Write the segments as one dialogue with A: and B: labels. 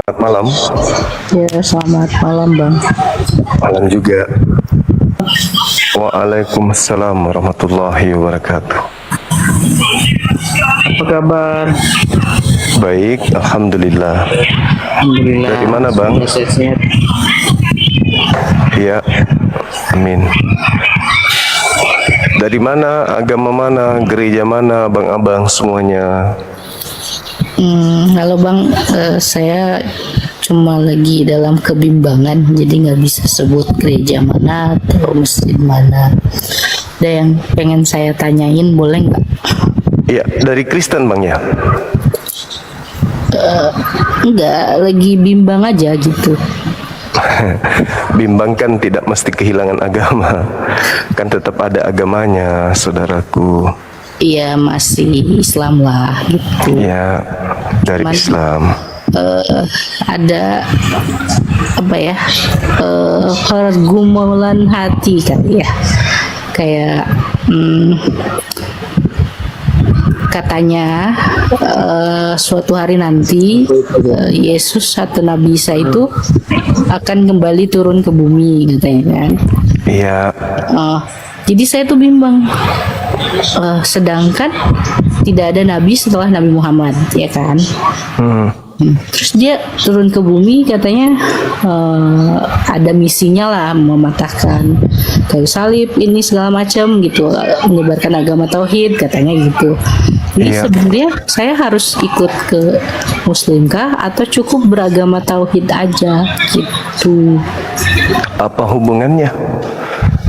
A: Selamat malam.
B: Ya, selamat malam Bang.
A: Malam juga. Waalaikumsalam warahmatullahi wabarakatuh.
B: Apa kabar?
A: Baik, alhamdulillah.
B: Alhamdulillah.
A: Dari mana Bang?
B: Sehat-sehat.
A: Iya, amin. Dari mana, agama mana, gereja mana, abang-abang semuanya?
B: Halo Bang, saya cuma lagi dalam kebimbangan, jadi nggak bisa sebut gereja mana atau masjid mana. Ada yang pengen saya tanyain, boleh nggak?
A: Iya, dari Kristen Bang ya?
B: Enggak, lagi bimbang aja gitu.
A: Bimbang kan tidak mesti kehilangan agama. Kan tetap ada agamanya, saudaraku.
B: Iya, masih Islam lah gitu.
A: Ya, dari
B: Cuman,
A: Islam.
B: ada apa ya, pergumulan hati kali ya, kayak katanya suatu hari nanti Yesus atau Nabi Isa itu akan kembali turun ke bumi katanya kan.
A: Iya.
B: Jadi saya tuh bimbang. Sedangkan tidak ada nabi setelah Nabi Muhammad, ya kan? Terus dia turun ke bumi katanya ada misinya lah, mematahkan kayu salib ini segala macam gitu, menyebarkan agama tauhid katanya gitu. Jadi sebenarnya saya harus ikut ke Muslimkah atau cukup beragama tauhid aja gitu?
A: Apa hubungannya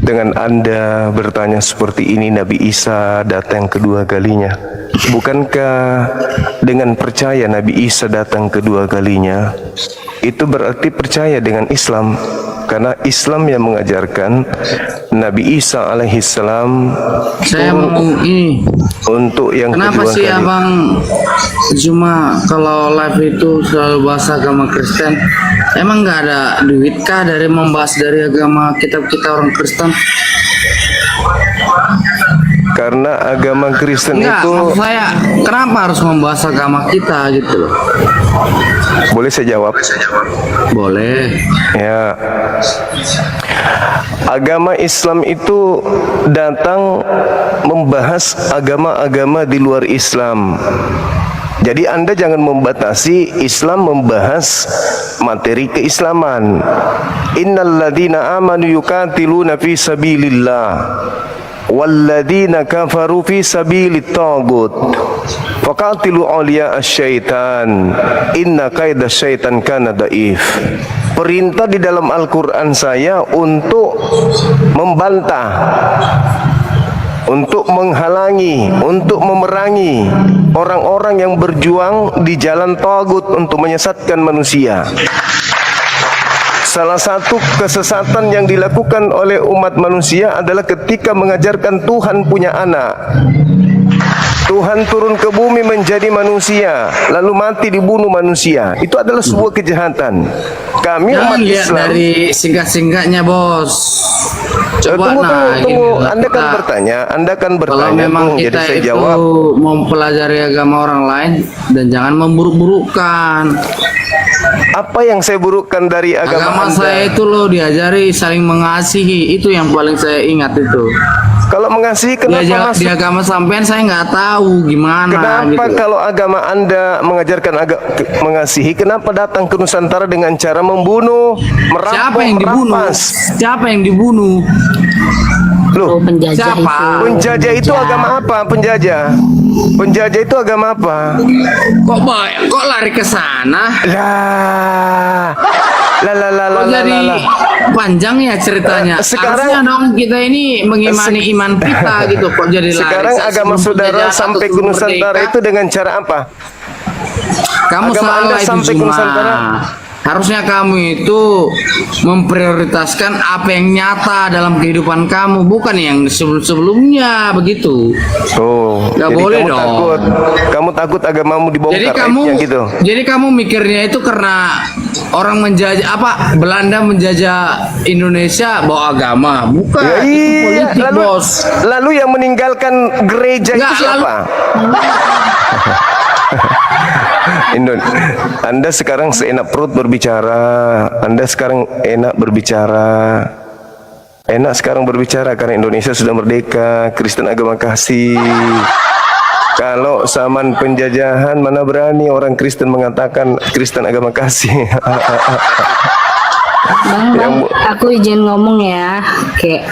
A: dengan Anda bertanya seperti ini? Nabi Isa datang kedua kalinya. Bukankah dengan percaya Nabi Isa datang kedua kalinya itu berarti percaya dengan Islam? Karena Islam yang mengajarkan Nabi Isa alaihissalam
C: saya mau ini
A: untuk yang
C: kenapa
A: kedua
C: sih
A: kali.
C: abang cuma kalau live itu selalu bahas agama Kristen? Emang nggak ada duit kah dari membahas dari agama kita orang Kristen?
A: Karena agama Kristen
C: Enggak,
A: itu,
C: maksud saya kenapa harus membahas agama kita gitu loh?
A: boleh saya jawab?
C: Boleh.
A: Ya, agama Islam itu datang membahas agama-agama di luar Islam. Jadi Anda jangan membatasi Islam membahas materi keislaman. Innalladzina amanu yuqatiluna fi sabilillah walladzina kafaru fi sabilit tagut faqatilu awliya asyaitan inna kaida syaitan kana daif. Perintah di dalam Al-Quran saya untuk membantah, untuk menghalangi, untuk memerangi orang-orang yang berjuang di jalan tagut untuk menyesatkan manusia. Salah satu kesesatan yang dilakukan oleh umat manusia adalah ketika mengajarkan Tuhan punya anak. Tuhan turun ke bumi menjadi manusia, lalu mati dibunuh manusia. Itu adalah sebuah kejahatan. Kami
C: Jangan
A: umat
C: lihat
A: Islam.
C: dari singkat-singkatnya bos. Coba
A: Tunggu.
C: gini,
A: Anda kan bertanya,
C: kalau memang
A: Bung. Jadi
C: kita
A: saya
C: itu
A: jawab.
C: mempelajari agama orang lain dan jangan memburuk-burukkan.
A: Apa yang saya burukkan dari agama Anda?
C: Saya itu loh diajari saling mengasihi, itu yang paling saya ingat itu.
A: Kalau mengasihi kenapa
C: Di
A: masuk?
C: agama sampean saya nggak tahu gimana.
A: Kenapa
C: gitu.
A: kalau agama Anda mengajarkan mengasihi, kenapa datang ke Nusantara dengan cara membunuh, merampok,
C: Siapa yang dibunuh?
A: merampas?
C: Siapa yang dibunuh?
A: Loh,
B: Penjajah
C: Siapa?
B: itu.
A: penjajah itu agama apa? Penjajah itu agama apa?
C: Kok lari ke sana?
A: Lah,
C: Kok jadi panjang ya ceritanya?
A: Sekarang-
C: Harusnya dong kita ini mengimani iman kita gitu. Kok jadi lari?
A: sekarang agama
C: Sebelum
A: saudara
C: penjajahan
A: sampai
C: atau
A: ke
C: sebelum
A: Nusantara
C: merdeka,
A: itu dengan cara apa?
C: kamu
A: agama Anda
C: salah itu
A: sampai ke
C: cuma.
A: Nusantara?
C: Harusnya kamu itu memprioritaskan apa yang nyata dalam kehidupan kamu, bukan yang sebelum-sebelumnya begitu.
A: Oh,
C: Nggak
A: jadi
C: boleh
A: kamu
C: dong.
A: kamu takut agamamu dibongkar, aibnya gitu.
C: Jadi kamu mikirnya itu karena orang menjajah Belanda menjajah Indonesia bawa agama, bukan?
A: Ya,
C: Itu
A: iya,
C: politik,
A: lalu,
C: bos.
A: lalu yang meninggalkan gereja
C: Nggak,
A: itu siapa? Anda sekarang seenak perut berbicara, Anda sekarang enak berbicara, enak sekarang berbicara karena Indonesia sudah merdeka, Kristen agama kasih. Kalau zaman penjajahan mana berani orang Kristen mengatakan Kristen agama kasih.
B: Bang, aku izin ngomong ya, kayak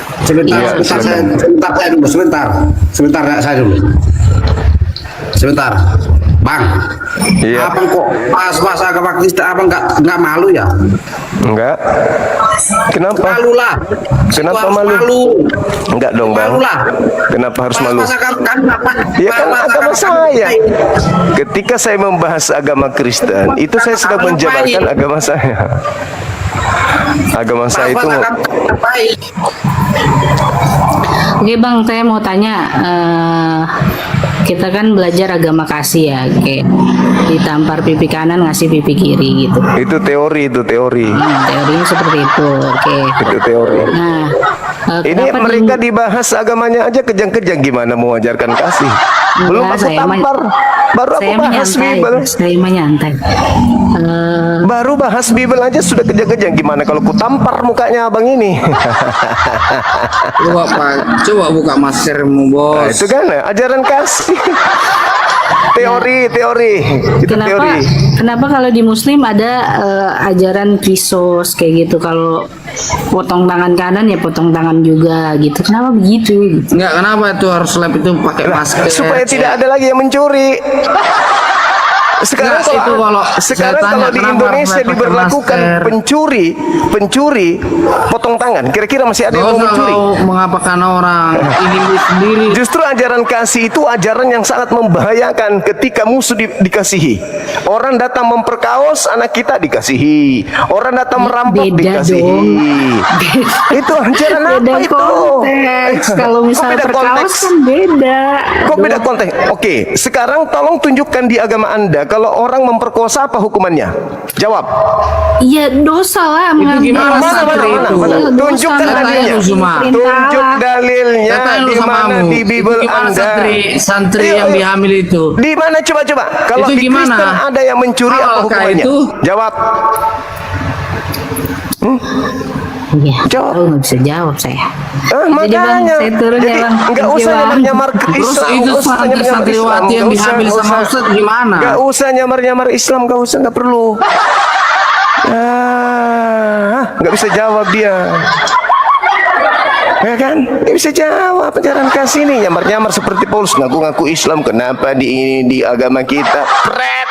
D: Sebentar, saya dulu. Sebentar, Bang.
A: Iya.
D: Abang kok pas agama Kristen abang nggak malu ya?
A: Enggak. Kenapa?
D: Malu lah.
A: Kenapa
D: Harus
A: malu? Enggak dong, Bang.
D: Malu lah.
A: Kenapa harus malu?
D: Pas kan apa?
A: Ya kan agama saya. Ketika saya membahas agama Kristen, itu saya sedang menjabarkan agama saya. Agama saya itu
B: Oke Bang, saya mau tanya, kita kan belajar agama kasih ya, kayak ditampar pipi kanan ngasih pipi kiri gitu.
A: itu teori.
B: Teorinya seperti itu, oke.
A: Itu teori.
B: Nah,
A: Ini
B: kenapa
A: mereka dibahas agamanya aja kejang-kejang, gimana mau ajarkan kasih? Belum
B: Enggak,
A: aku
B: saya
A: tampar, baru aku
B: saya
A: bahas
B: menyantai,
A: Bible.
B: saya menyantai.
A: Baru bahas Bible aja sudah kejang-kejang, gimana kalau ku tampar mukanya abang ini?
C: Coba Pak, coba buka maskermu
A: Nah,
C: bos.
A: itu kan ajaran kasih. Teori. Itu teori.
B: Kenapa kalau di Muslim ada ajaran kisos kayak gitu? Kalau potong tangan kanan ya potong tangan juga gitu. Kenapa begitu? Gitu.
C: Enggak, kenapa itu harus lab itu pakai masker?
A: Supaya tidak ada lagi yang mencuri. Sekarang
C: Enggak, itu kalau
A: sekarang
C: saya tanya,
A: kalau di
C: kenapa
A: Indonesia
C: harus pakai
A: diberlakukan
C: masker?
A: pencuri potong tangan, kira-kira masih ada yang mau mencuri?
C: Kalau mengapakan orang ini sendiri.
A: Justru ajaran kasih itu ajaran yang sangat membahayakan ketika musuh dikasihi. Orang datang memperkaos, anak kita dikasihi. Orang datang merampok
B: Beda
A: dikasihi.
B: dong.
A: Itu ajaran apa
B: Beda
A: itu?
B: konteks. Kalau
A: Kok
B: misalnya
A: beda
B: perkaos
A: konteks?
B: kan beda.
A: Kok beda konteks? Oke, sekarang tolong tunjukkan di agama Anda kalau orang memperkosa apa hukumannya? Jawab.
B: Iya dosa lah mengambil
C: gimana,
B: dosa.
C: mana?
B: Dosa
A: Tunjukkan
B: mengambil
A: dalilnya.
C: itu cuma.
A: Tunjuk dalilnya
C: Katakan lu
A: di
C: sama
A: mana
C: kamu.
A: di Bible
C: Itu gimana
A: Anda.
C: santri yang dihamil itu?
A: Di mana coba? Kalau
C: Itu
A: di
C: gimana?
A: Kristen ada yang mencuri apa
C: Apakah
A: hukumannya?
C: itu?
A: Jawab.
B: Iya.
A: Jawab.
B: Oh, nggak bisa jawab saya.
A: Ah,
B: Jadi, Bang,
A: makanya.
B: saya turun ya, Bang.
A: Enggak
B: Thank you,
A: usah
B: Bang.
A: nyamar-nyamar ke
C: Terus
A: Islam.
C: itu
A: nggak usah nyamar-nyamar Islam.
C: santriwati yang
A: Nggak
C: dihamil
A: usah,
C: sama
A: nggak usah.
C: Ustadz gimana?
A: Enggak usah nyamar-nyamar Islam, enggak usah, enggak perlu. Enggak bisa jawab dia. Ya kan? Nggak bisa jawab ajaran kasih ini. Nyamar-nyamar seperti Paulus, ngaku-ngaku Islam, kenapa di agama kita? Pret.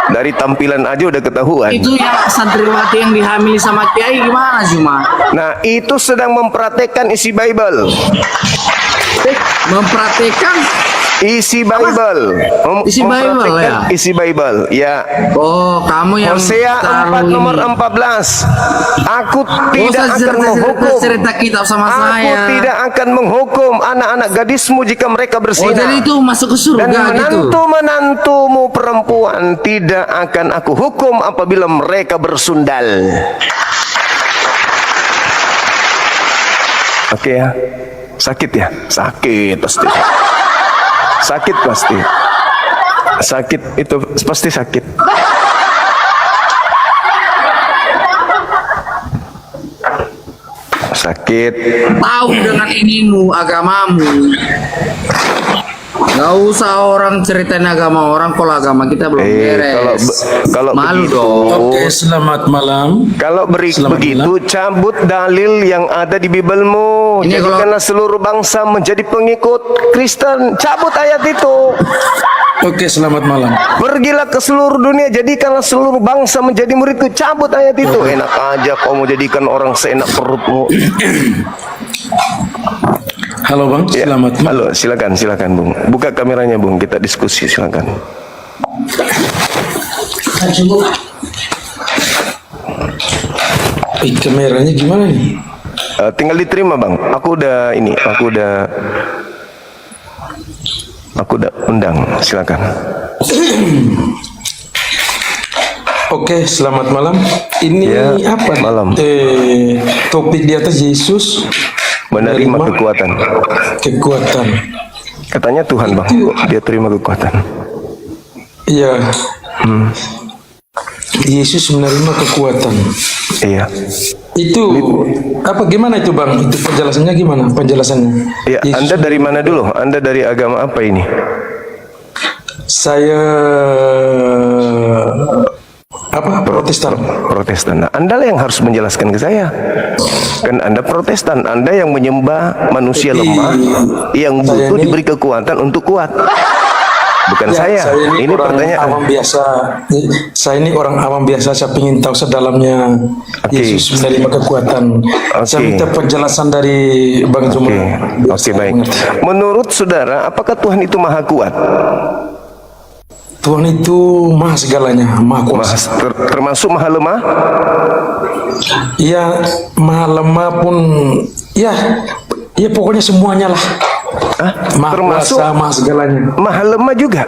A: Dari tampilan aja udah ketahuan.
C: Itu yang santriwati yang dihamil sama kiai gimana cuma?
A: Nah, itu sedang mempraktekkan isi Bible.
C: Mempraktekkan
A: Isi Bible.
C: Isi Bible,
A: Mempraktekkan
C: ya?
A: Isi Bible. Ya.
C: Oh, kamu yang
A: Hosea 4
C: terlalu
A: nomor
C: ini.
A: 14. Aku tidak akan menghukum.
C: cerita kitab sama
A: Aku
C: saya.
A: tidak akan menghukum anak-anak gadismu jika mereka
C: Oh,
A: bersinah.
C: jadi itu masuk ke
A: Dan
C: surga gitu.
A: menantu-menantumu perempuan tidak akan aku hukum apabila mereka bersundal. Oke ya. Sakit ya? Sakit pasti. Sakit pasti. Sakit itu pasti sakit. Sakit.
C: Tahu dengan inimu, agamamu. Gak usah orang ceritain agama orang kalau agama kita belum beres.
A: kalau
C: malu
A: begitu,
C: dong.
E: Oke, selamat malam.
A: Kalau
E: Selamat
A: begitu cabut dalil yang ada di Biblemu.
C: Ini
A: Jadikanlah seluruh bangsa menjadi pengikut Kristen. Cabut ayat itu.
E: Oke, selamat malam.
A: Pergilah ke seluruh dunia, jadikanlah seluruh bangsa menjadi muridku. Cabut ayat itu. Enak aja kau mau jadikan orang seenak perutmu.
E: Halo Bang,
A: Ya,
E: selamat malam.
A: halo, silakan Bung. Buka kameranya Bung, kita diskusi silakan.
E: Kameranya gimana nih?
A: Tinggal diterima Bang. Aku udah undang, silakan.
E: Oke, selamat malam. Ini
A: Ya,
E: apa nih?
A: malam.
E: Topik di atas Yesus
A: Menerima kekuatan.
E: kekuatan.
A: Katanya Tuhan Bang, dia terima kekuatan.
E: Iya. Yesus menerima kekuatan.
A: Iya.
E: Itu apa gimana itu Bang? Itu penjelasannya gimana? Penjelasannya.
A: Ya,
E: Yesus-
A: Anda dari mana dulu? Anda dari agama apa ini?
E: Saya apa? Protestan.
A: Protestan. Nah, Anda lah yang harus menjelaskan ke saya. Kan Anda Protestan, Anda yang menyembah manusia
E: Tapi
A: lemah yang
E: saya
A: butuh
E: ini-
A: diberi kekuatan untuk kuat. Bukan
E: Ya,
A: saya. Ini
E: orang
A: pertanyaan.
E: awam biasa. Saya ini orang awam biasa. Saya ingin tahu sedalamnya
A: Oke.
E: Yesus menerima kekuatan. Saya
A: Oke.
E: minta penjelasan dari Bang Juma.
A: Oke, baik. Menurut saudara, apakah Tuhan itu maha kuat?
E: Tuhan itu maha segalanya, maha kuasa.
A: Termasuk maha lemah?
E: Ya, maha lemah pun, ya pokoknya semuanya lah. Maha
A: Termasuk
E: kuasa, maha segalanya.
A: maha lemah juga?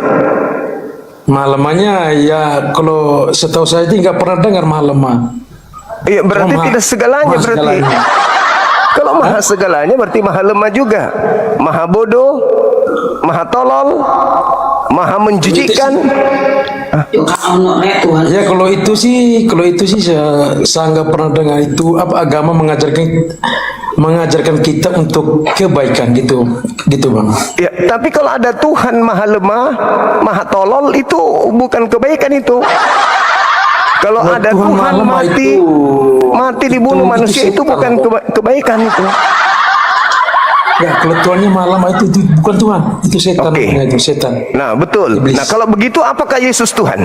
E: Maha lemahnya, ya kalau setahu saya itu nggak pernah dengar maha lemah.
A: Iya, berarti
E: Maha-
A: tidak segalanya
E: maha
A: berarti.
E: segalanya.
A: Kalau maha segalanya berarti maha lemah juga. Maha bodoh, maha tolol, maha menjijikkan.
E: Ya kalau itu sih saya nggak pernah dengar itu apa agama mengajarkan kita untuk kebaikan gitu Bang.
A: Ya, tapi kalau ada Tuhan maha lemah, maha tolol, itu bukan kebaikan itu. Kalau
E: Kalau
A: ada
E: Tuhan
A: Tuhan
E: maha lemah
A: mati dibunuh
E: itu
A: manusia, itu
E: setan,
A: bukan kebaikan itu.
E: Ya kalau Tuhannya malam itu bukan Tuhan, itu setan.
A: Oke.
E: namanya, itu setan.
A: Nah, betul.
E: Iblis.
A: Nah, kalau begitu apakah Yesus Tuhan?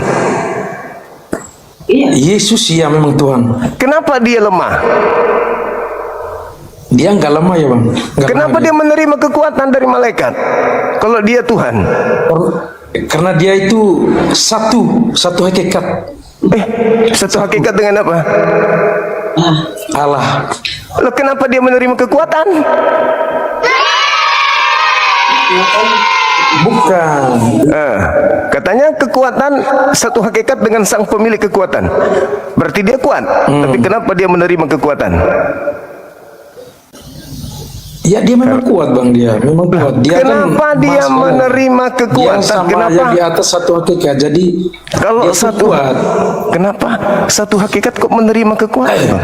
E: Yesus ya memang Tuhan.
A: Kenapa dia lemah?
E: Dia nggak lemah ya Bang. Nggak
A: Kenapa
E: lemah
A: dia menerima kekuatan dari malaikat? Kalau dia Tuhan.
E: Karena dia itu satu hakikat
A: Satu hakikat dengan apa?
E: Allah.
A: Loh, kenapa dia menerima kekuatan?
E: Bukan.
A: Katanya kekuatan satu hakikat dengan sang pemilik kekuatan. Berarti dia kuat. Tapi kenapa dia menerima kekuatan?
E: Ya dia memang kuat Bang, dia memang kuat. Dia
A: Kenapa dia
E: masalah.
A: menerima
E: Dia
A: kekuatan?
E: sama
A: Kenapa?
E: aja di atas satu hakikat. Jadi
A: Kalau
E: dia tuh
A: satu,
E: kuat.
A: kenapa satu hakikat kok menerima kekuatan?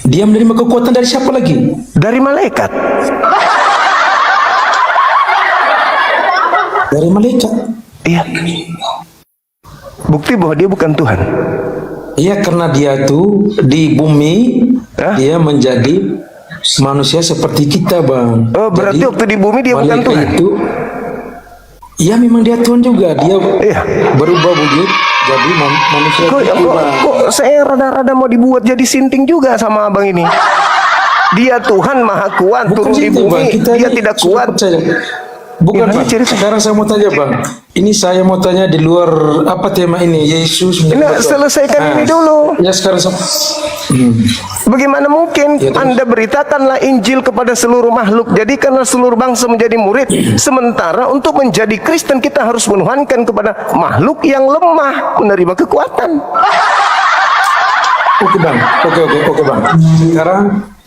E: Dia menerima kekuatan dari siapa lagi?
A: Dari malaikat.
E: Dari malaikat.
A: Iya. Bukti bahwa dia bukan Tuhan.
E: Iya karena dia tuh di bumi
A: Hah?
E: dia menjadi manusia seperti kita Bang.
A: Oh, berarti
E: Jadi,
A: waktu di bumi dia bukan
E: malaikat
A: Tuhan.
E: Itu, ya memang dia Tuhan juga. Dia
A: Iya.
E: berubah wujud jadi manusia.
A: Kok saya rada-rada mau dibuat jadi sinting juga sama abang ini. Dia Tuhan maha kuat,
E: Bukan
A: turun di
E: gitu, Bang.
A: bumi,
E: Kita
A: dia
E: ini
A: tidak
E: sudah
A: kuat.
E: percaya. Bukan
A: Gimana
E: Bang.
A: cerita?
E: Sekarang saya mau tanya Bang. Ini saya mau tanya di luar apa tema ini? Yesus.
A: Ini selesaikan ini dulu.
E: Ya sekarang
A: Bagaimana mungkin
E: Ya, terus.
A: Anda beritakanlah Injil kepada seluruh makhluk, jadikanlah seluruh bangsa menjadi murid. Sementara untuk menjadi Kristen kita harus menuhankan kepada makhluk yang lemah menerima kekuatan.
E: Oke Bang. Oke Bang.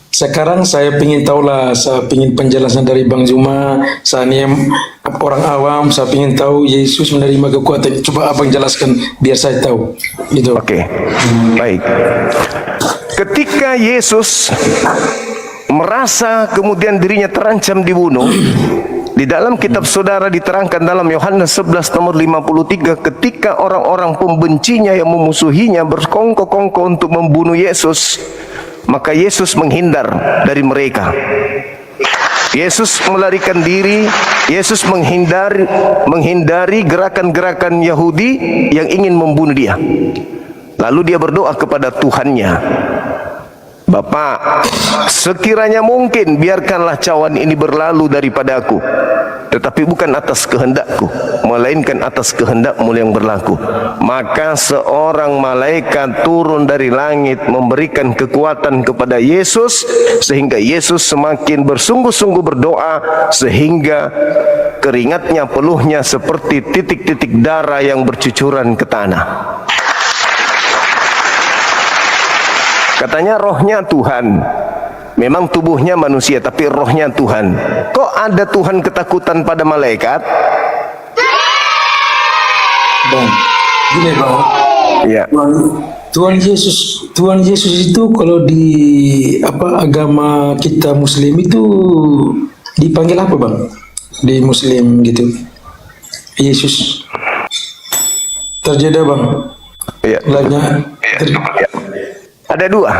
E: Sekarang saya pingin tahulah, saya pingin penjelasan dari Bang Juma. Saya ini orang awam, saya pingin tahu Yesus menerima kekuatan. Coba abang jelaskan biar saya tahu. Gitu.
A: Oke, baik. Ketika Yesus merasa kemudian dirinya terancam dibunuh, di dalam kitab saudara diterangkan dalam Yohanes 11 nomor 53, ketika orang-orang pembencinya yang memusuhinya berkongkol-kongkol untuk membunuh Yesus, maka Yesus menghindar dari mereka. Yesus melarikan diri, Yesus menghindari gerakan-gerakan Yahudi yang ingin membunuh dia. Lalu dia berdoa kepada Tuhannya, Bapa, sekiranya mungkin biarkanlah cawan ini berlalu daripada aku, tetapi bukan atas kehendakku, melainkan atas kehendak-Mu yang berlaku. Maka seorang malaikat turun dari langit memberikan kekuatan kepada Yesus, sehingga Yesus semakin bersungguh-sungguh berdoa, sehingga keringatnya peluhnya seperti titik-titik darah yang bercucuran ke tanah. Katanya rohnya Tuhan. Memang tubuhnya manusia, tapi rohnya Tuhan. Kok ada Tuhan ketakutan pada malaikat?
E: Bang, gini bang,
A: Ya.
E: Tuhan Yesus itu kalau di agama kita Muslim itu dipanggil apa bang? Di Muslim gitu, Yesus terjadi bang.
A: Ya. Ya. Ada dua.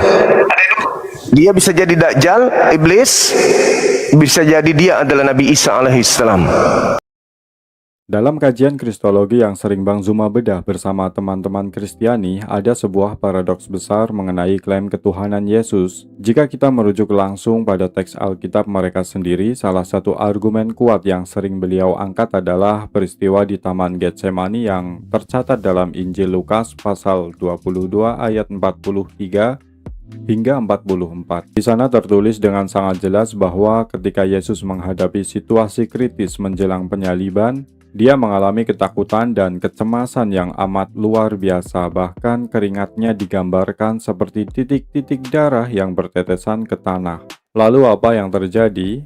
A: Dia bisa jadi Dajjal, iblis, bisa jadi dia adalah Nabi Isa alaihissalam.
F: Dalam kajian Kristologi yang sering Bang Zuma bedah bersama teman-teman Kristiani, ada sebuah paradoks besar mengenai klaim ketuhanan Yesus. Jika kita merujuk langsung pada teks Alkitab mereka sendiri, salah satu argumen kuat yang sering beliau angkat adalah peristiwa di Taman Getsemani yang tercatat dalam Injil Lukas pasal 22 ayat 43 hingga 44. Di sana tertulis dengan sangat jelas bahwa ketika Yesus menghadapi situasi kritis menjelang penyaliban, dia mengalami ketakutan dan kecemasan yang amat luar biasa, bahkan keringatnya digambarkan seperti titik-titik darah yang bertetesan ke tanah. Lalu apa yang terjadi?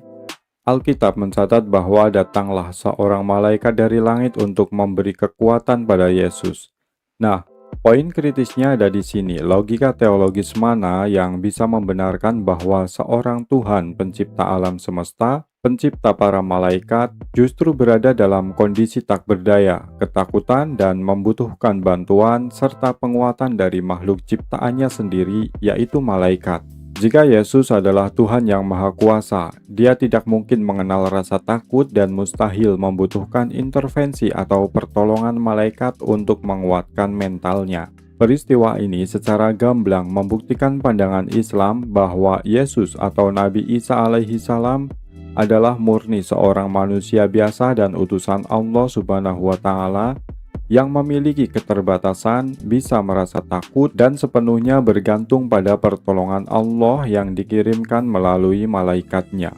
F: Alkitab mencatat bahwa datanglah seorang malaikat dari langit untuk memberi kekuatan pada Yesus. Nah, poin kritisnya ada di sini. Logika teologis mana yang bisa membenarkan bahwa seorang Tuhan pencipta alam semesta, pencipta para malaikat, justru berada dalam kondisi tak berdaya, ketakutan, dan membutuhkan bantuan serta penguatan dari makhluk ciptaannya sendiri, yaitu malaikat. Jika Yesus adalah Tuhan yang Maha Kuasa, Dia tidak mungkin mengenal rasa takut dan mustahil membutuhkan intervensi atau pertolongan malaikat untuk menguatkan mentalnya. Peristiwa ini secara gamblang membuktikan pandangan Islam bahwa Yesus atau Nabi Isa alaihissalam adalah murni seorang manusia biasa dan utusan Allah Subhanahu wa Ta'ala yang memiliki keterbatasan, bisa merasa takut, dan sepenuhnya bergantung pada pertolongan Allah yang dikirimkan melalui malaikatnya.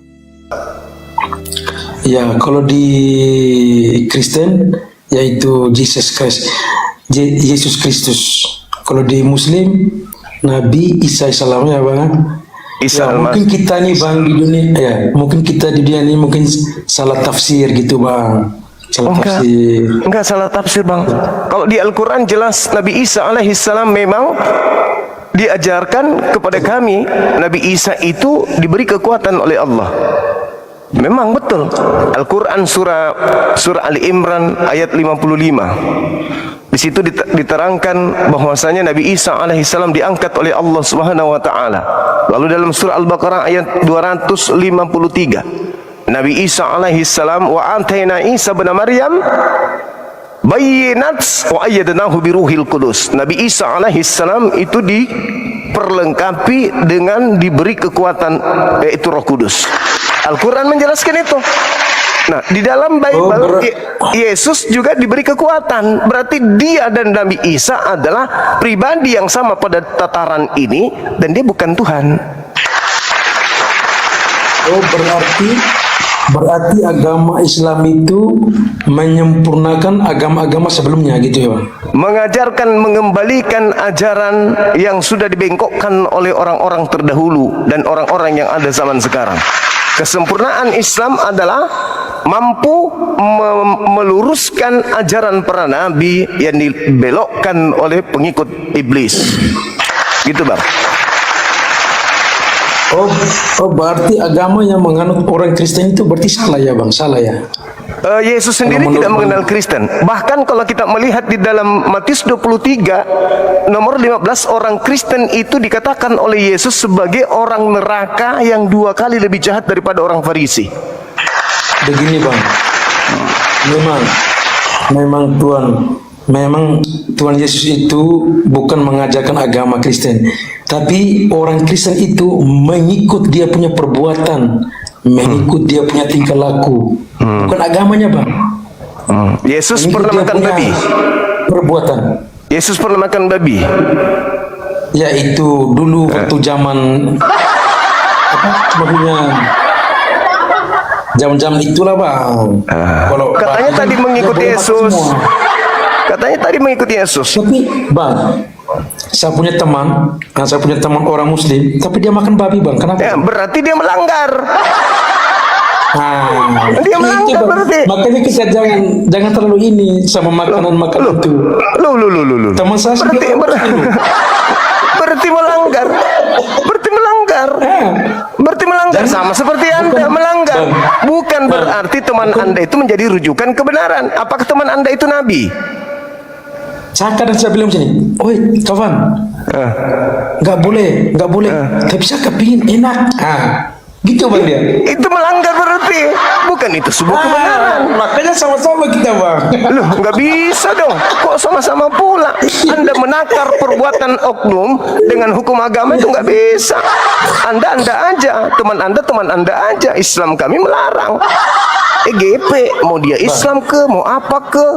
E: Ya, kalau di Kristen yaitu Yesus Kristus. Kalau di Muslim Nabi Isa alaihissalam ya bang. Ya, mungkin kita nih bang di dunia, ya mungkin kita di dunia ini mungkin salah tafsir gitu bang.
A: Enggak salah tafsir bang. Kalau di Al-Quran jelas Nabi Isa alaihissalam memang diajarkan kepada kami, Nabi Isa itu diberi kekuatan oleh Allah. Memang betul. Al-Quran surah Ali Imran ayat 55. Di situ diterangkan bahwasanya Nabi Isa alaihissalam diangkat oleh Allah Subhanahu wa Ta'ala. Lalu dalam surah Al-Baqarah ayat 253, Nabi Isa alaihissalam, wa ataina Isa bin Maryam bayyinat wa ayyadnahu biruhil qudus. Nabi Isa alaihissalam itu diperlengkapi dengan diberi kekuatan, yaitu Roh Kudus. Al-Quran menjelaskan itu. Nah, di dalam Bible Yesus juga diberi kekuatan. Berarti dia dan Nabi Isa adalah pribadi yang sama pada tataran ini, dan dia bukan Tuhan.
E: Oh, berarti agama Islam itu menyempurnakan agama-agama sebelumnya gitu ya.
A: Mengajarkan, mengembalikan ajaran yang sudah dibengkokkan oleh orang-orang terdahulu dan orang-orang yang ada zaman sekarang. Kesempurnaan Islam adalah mampu meluruskan ajaran para nabi yang dibelokkan oleh pengikut iblis. Gitu bang.
E: Oh, berarti agama yang menganut orang Kristen itu berarti salah ya bang, salah ya?
A: Yesus sendiri tidak mengenal Kristen. Bahkan kalau kita melihat di dalam Matius 23 nomor 15, orang Kristen itu dikatakan oleh Yesus sebagai orang neraka yang 2 kali lebih jahat daripada orang Farisi.
E: Begini bang, memang Tuhan Yesus itu bukan mengajarkan agama Kristen, tapi orang Kristen itu mengikut dia punya perbuatan, mengikut dia punya tingkah laku, bukan agamanya bang.
A: Yesus
E: mengikut
A: pernah makan babi.
E: Perbuatan.
A: Yesus pernah makan babi.
E: Ya itu dulu waktu zaman zaman itulah bang. Kalau
A: katanya tadi mengikuti Yesus. Katanya tadi mengikuti Yesus.
E: Tapi bang, saya punya teman orang Muslim, tapi dia makan babi bang. Kenapa?
A: Ya, berarti dia melanggar. Dia melanggar
E: itu, Bang.
A: berarti.
E: Makanya kita jangan terlalu ini sama makanan itu.
A: Loh.
E: Teman saya sendiri
A: Berarti melanggar. Berarti melanggar sama seperti Anda melanggar. Bukan berarti teman Anda itu menjadi rujukan kebenaran. Apakah teman Anda itu nabi?
E: saya kadang saya bilang sini, oi kawan, nggak boleh, tapi saya kepingin enak, gitu Bang dia.
A: Itu melanggar berarti. Bukan itu sebuah kebenaran.
E: Makanya sama-sama kita Bang.
A: Loh, nggak bisa dong. Kok sama-sama pula? Anda menakar perbuatan oknum dengan hukum agama itu nggak bisa. Anda aja, teman Anda aja. Islam kami melarang. EGP, mau dia Islam ke, mau apa ke?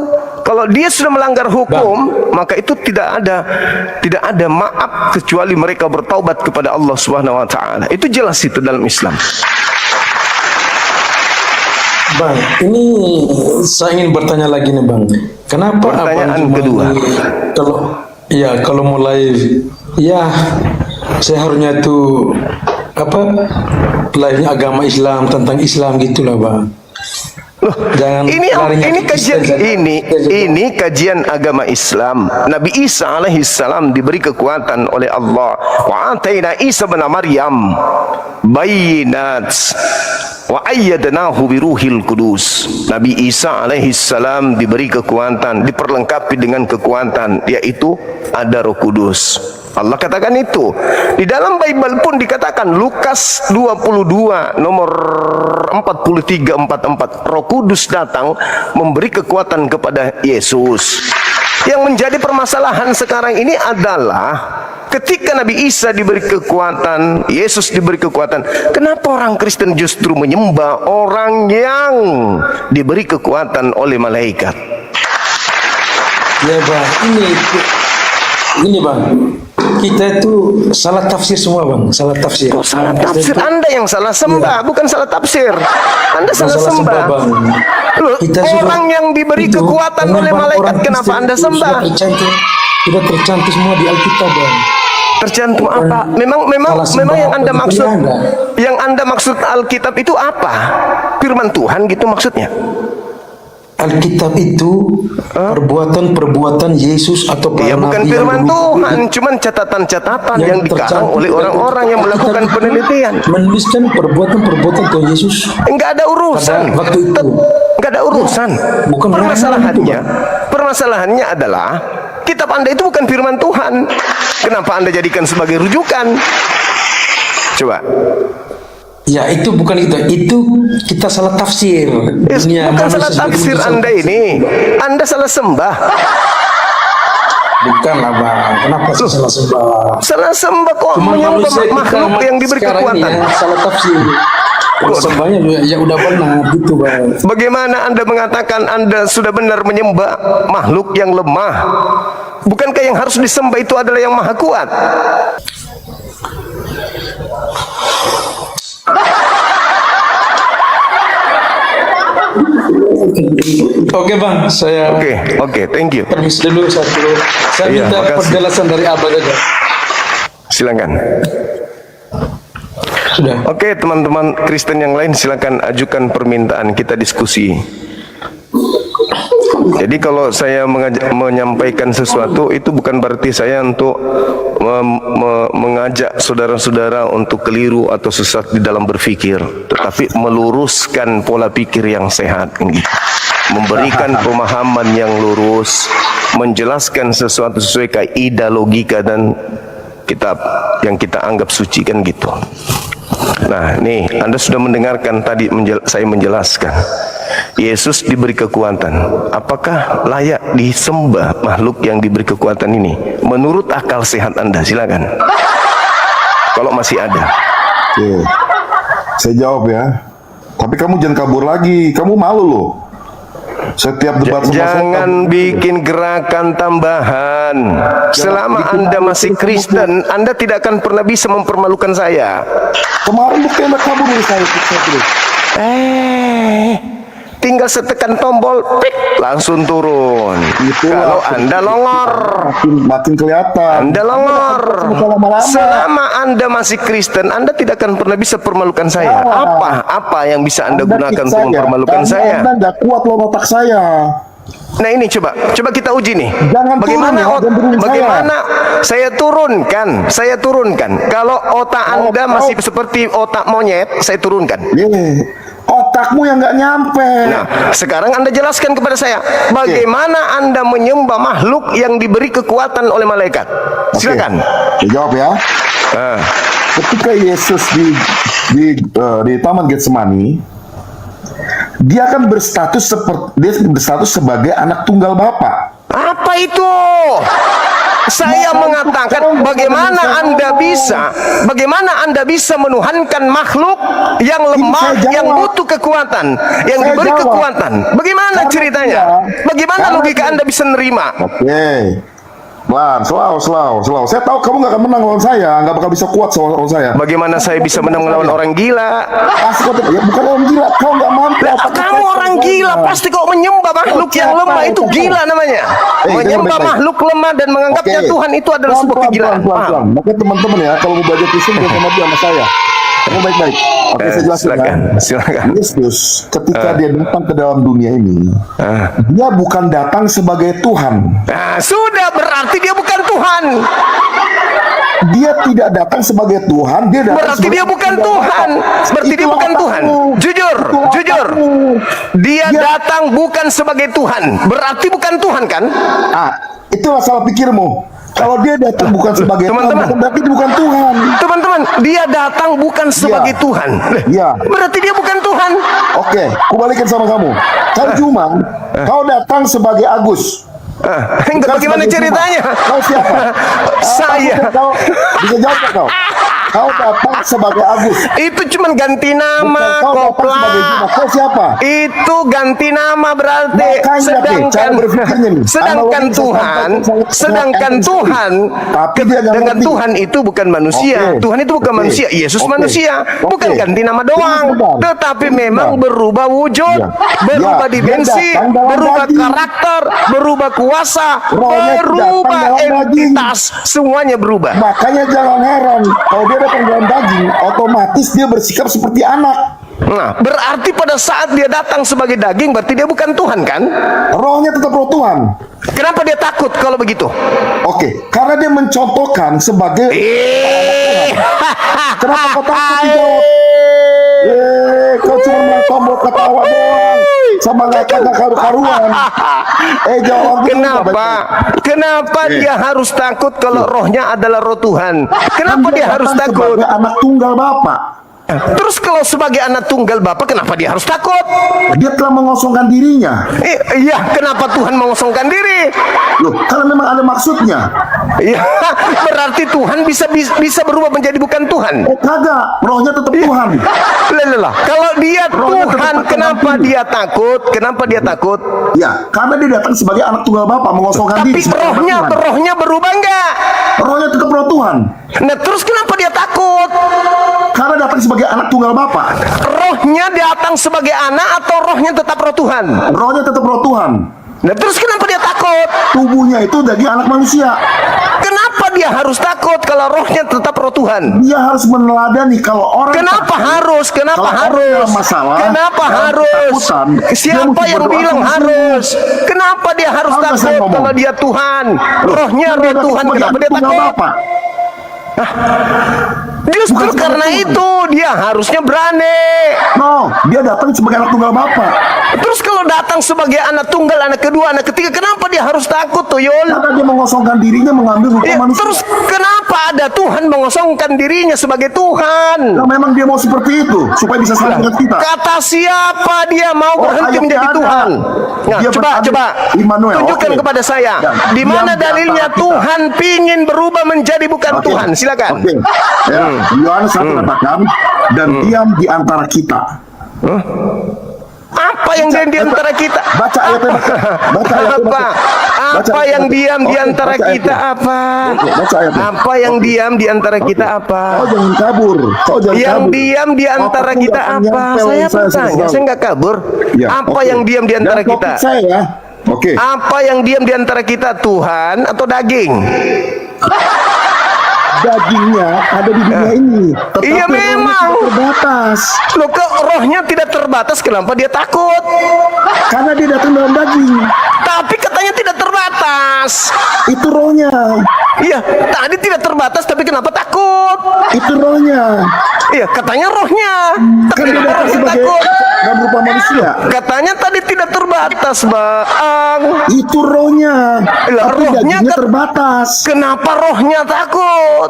A: Kalau dia sudah melanggar hukum, maka itu tidak ada maaf kecuali mereka bertaubat kepada Allah Subhanahu wa taala. Itu jelas itu dalam Islam.
E: Bang, ini saya ingin bertanya lagi nih Bang. Kenapa
A: Pertanyaan
E: Abang
A: kedua.
E: Kalau mulai saya harusnya tuh live-nya agama Islam, tentang Islam gitulah Bang.
A: Loh, ini kajian agama Islam. Nabi Isa alaihissalam diberi kekuatan oleh Allah. Wa ataina Isa bin Maryam bayinat wa ayyadnahu biruhil kudus. Nabi Isa alaihissalam diberi kekuatan, diperlengkapi dengan kekuatan, yaitu ada Roh Kudus. Allah katakan itu. Di dalam Bible pun dikatakan, Lukas 22 nomor 43-44, Roh Kudus datang memberi kekuatan kepada Yesus. Yang menjadi permasalahan sekarang ini adalah ketika Nabi Isa diberi kekuatan, Yesus diberi kekuatan, kenapa orang Kristen justru menyembah orang yang diberi kekuatan oleh malaikat?
E: Ya Bang, ini Bang, kita itu salah tafsir semua Bang, salah tafsir.
A: Oh, salah tafsir. Anda yang salah sembah, bukan salah tafsir. Anda salah sembah.
E: Bang.
A: Loh, orang yang diberi kekuatan oleh malaikat, kenapa Anda sembah?
E: Sudah tercantum semua di Alkitab Bang.
A: Tercantum apa? Memang yang Anda maksud Alkitab itu apa? Firman Tuhan gitu maksudnya?
E: Alkitab itu perbuatan Yesus atau para
A: Ya bukan
E: nabi
A: firman
E: yang
A: Tuhan, cuman catatan-catatan yang dikarang oleh orang-orang yang melakukan penelitian.
E: menuliskan perbuatan Tuhan Yesus.
A: Enggak ada urusan.
E: Pada waktu itu.
A: Enggak ada urusan.
E: Bukan
A: Permasalahannya adalah kitab Anda itu bukan firman Tuhan. Kenapa Anda jadikan sebagai rujukan? Coba.
E: Ya itu bukan itu kita salah tafsir.
A: Bukan salah tafsir Anda ini. Anda salah sembah.
E: Bukan lah Bang. Kenapa salah sembah?
A: Salah sembah kok menyembah makhluk yang diberi kekuatan.
E: Salah tafsir. Sembahnya ya udah benar gitu Bang.
A: Bagaimana Anda mengatakan Anda sudah benar menyembah makhluk yang lemah? Bukankah yang harus disembah itu adalah yang maha kuat?
E: Oke Bang, saya
A: Oke, thank you.
E: permisi dulu satu. Saya
A: Iya,
E: minta
A: makasih.
E: penjelasan dari Abang aja.
A: Silakan.
E: Sudah.
A: Oke, teman-teman Kristen yang lain silakan ajukan permintaan, kita diskusi. Jadi kalau saya menyampaikan sesuatu itu bukan berarti saya untuk mengajak saudara-saudara untuk keliru atau sesat di dalam berpikir, tetapi meluruskan pola pikir yang sehat, gitu. Memberikan pemahaman yang lurus, menjelaskan sesuatu sesuai kaidah logika dan kitab yang kita anggap suci, kan gitu. Nah, nih Anda sudah mendengarkan tadi saya menjelaskan. Yesus diberi kekuatan. Apakah layak disembah makhluk yang diberi kekuatan ini? Menurut akal sehat Anda, silakan. Kalau masih ada.
G: Oke, saya jawab ya. Tapi kamu jangan kabur lagi. Kamu malu loh. Setiap debat sama saya,
A: Jangan
G: kamu-
A: bikin gerakan tambahan. Selama Anda masih Kristen, Anda tidak akan pernah bisa mempermalukan saya.
G: Kemarin bukti Anda kabur dari saya.
A: tinggal setekan tombol, pik, langsung turun. Kalau Anda longor,
G: makin kelihatan.
A: Anda longor. Selama Anda masih Kristen, Anda tidak akan pernah bisa permalukan saya. Apa yang bisa Anda gunakan untuk mempermalukan saya?
G: Anda nggak kuat lawan otak saya.
A: Nah ini coba kita uji nih.
G: Jangan
A: Bagaimana
G: turun ya,
A: bagaimana saya turunkan. Kalau otak Anda masih seperti otak monyet, saya turunkan.
G: Otakmu yang nggak nyampe.
A: Nah, sekarang Anda jelaskan kepada saya, bagaimana Anda menyembah makhluk yang diberi kekuatan oleh malaikat? Silakan.
G: Saya jawab ya. Ketika Yesus di Taman Getsemani, dia akan berstatus sebagai anak tunggal Bapa.
A: Apa itu? Saya mengatakan bagaimana Anda bisa menuhankan makhluk yang lemah, yang butuh kekuatan, yang diberi kekuatan. Bagaimana ceritanya? Bagaimana logika Anda bisa nerima?
G: Pelan, slow. Saya tahu kamu nggak akan menang lawan saya, nggak bakal bisa kuat lawan saya.
A: Bagaimana saya bisa menang melawan orang gila?
G: Ya, bukan orang gila, kau nggak mampu.
A: Kamu orang gila, pasti kau menyembah makhluk yang lemah, itu gila namanya. Menyembah makhluk lemah dan menganggapnya Tuhan itu adalah sebuah kegilaan.
G: Maka teman-teman ya, kalau mau belajar Kristen jangan sama dia sama saya. Kamu baik-baik. Oke, saya jelaskan.
A: Silakan.
G: Yesus ketika dia datang ke dalam dunia ini, dia bukan datang sebagai Tuhan.
A: Sudah berarti dia bukan Tuhan.
G: Dia tidak datang sebagai Tuhan, dia datang
A: berarti dia bukan Tuhan. Berarti dia bukan Tuhan. Jujur. Dia datang bukan sebagai Tuhan. Berarti bukan Tuhan kan?
G: Itulah salah pikirmu. Kalau dia datang bukan sebagai Tuhan, berarti dia bukan Tuhan.
A: Teman-teman, dia datang bukan sebagai Tuhan. Berarti dia bukan Tuhan.
G: Oke, kubalikin sama kamu. Kau datang sebagai Agus.
A: Bagaimana ceritanya?
G: Kau siapa?
A: Saya.
G: Bisa jawab kau? Kau datang sebagai Agus.
A: Itu cuma ganti nama, kopla.
G: Kau siapa?
A: Itu ganti nama berarti. Sedangkan Tuhan dengan Tuhan itu bukan manusia. Tuhan itu bukan manusia. Yesus manusia. Bukan ganti nama doang. Tetapi memang berubah wujud, berubah dimensi, berubah karakter, berubah kuasa, berubah entitas. Semuanya berubah.
G: Makanya jangan heran kalau dia datang dalam daging, otomatis dia bersikap seperti anak.
A: Nah, berarti pada saat dia datang sebagai daging, berarti dia bukan Tuhan kan?
G: Rohnya tetap roh Tuhan.
A: Kenapa dia takut kalau begitu?
G: Karena dia mencontohkan sebagai Kenapa kau takut dijawab? Kau cuma tombol ketawa doang, sama nggak karu-karuan. Jawab.
A: Kenapa dia harus takut kalau rohnya adalah roh Tuhan? Kenapa dia harus takut?
G: Sebagai anak tunggal Bapa.
A: Terus kalau sebagai anak tunggal Bapa, kenapa dia harus takut?
G: Dia telah mengosongkan dirinya.
A: Iya, kenapa Tuhan mengosongkan diri?
G: Loh, karena memang ada maksudnya.
A: Iya, berarti Tuhan bisa berubah menjadi bukan Tuhan.
G: Kagak, rohnya tetap Tuhan.
A: Lelah. Kalau dia Tuhan, kenapa dia takut? Kenapa dia takut?
G: Ya, karena dia datang sebagai anak tunggal Bapa, mengosongkan diri.
A: Tapi rohnya berubah enggak?
G: Rohnya tetap roh Tuhan.
A: Nah, terus kenapa dia takut?
G: Karena datang sebagai anak tunggal Bapa.
A: Rohnya datang sebagai anak atau rohnya tetap roh Tuhan?
G: Rohnya tetap roh Tuhan.
A: Nah, terus kenapa dia takut?
G: Tubuhnya itu dari anak manusia.
A: Kenapa dia harus takut kalau rohnya tetap roh Tuhan?
G: Dia harus meneladani kalau orang.
A: Kenapa harus? Siapa yang bilang harus? Kenapa dia harus takut kalau dia Tuhan? Rohnya roh Tuhan, kenapa dia takut? Justru karena itu dia harusnya berani.
G: Dia datang sebagai anak tunggal Bapa.
A: Terus kalau datang sebagai anak tunggal, anak kedua, anak ketiga, kenapa dia harus takut, Tuyul?
G: Karena dia mengosongkan dirinya, mengambil rupa manusia.
A: Terus kenapa ada Tuhan mengosongkan dirinya sebagai Tuhan?
G: Memang dia mau seperti itu supaya bisa selamatkan kita.
A: Kata siapa dia mau berhenti menjadi Tuhan? Nah, coba tunjukkan kepada saya. Di mana dalilnya Tuhan pingin berubah menjadi bukan Tuhan? Silakan.
G: Yohanes 1 katakan, dan diam di antara kita.
A: Apa Apa yang diam di antara kita?
G: Baca ayatnya, baca ayatnya.
A: Apa? Apa yang diam di antara kita apa?
G: Baca ayatnya.
A: Apa yang diam di antara kita apa?
G: Kau jangan kabur. Kau jangan
A: Yang
G: kabur.
A: diam di antara
G: Otakmu
A: kita
G: akan
A: apa?
G: nyampe
A: Saya
G: yang
A: bertanya,
G: tahu.
A: saya nggak kabur.
G: Ya,
A: Apa
G: oke.
A: yang diam di antara
G: Dan
A: kita?
G: topik saya ya. Oke.
A: Apa yang diam di antara kita, Tuhan atau daging?
G: Dagingnya ada di dunia ini. Tetapi
A: Iya,
G: rohnya
A: memang.
G: tidak terbatas.
A: Loh, kok rohnya tidak terbatas, kenapa dia takut?
G: Karena dia datang dalam daging.
A: Tapi katanya tidak terbatas.
G: Itu rohnya.
A: Iya, tadi tidak terbatas, tapi kenapa takut?
G: Itu rohnya.
A: Iya, katanya rohnya. Tapi
G: Kan dia
A: kenapa
G: datang
A: rohnya
G: sebagai
A: takut?
G: dalam rupa manusia.
A: Katanya tadi tidak terbatas, Bang.
G: Itu rohnya.
A: Lah,
G: Tapi
A: rohnya
G: dagingnya
A: kan-
G: terbatas.
A: Kenapa rohnya takut?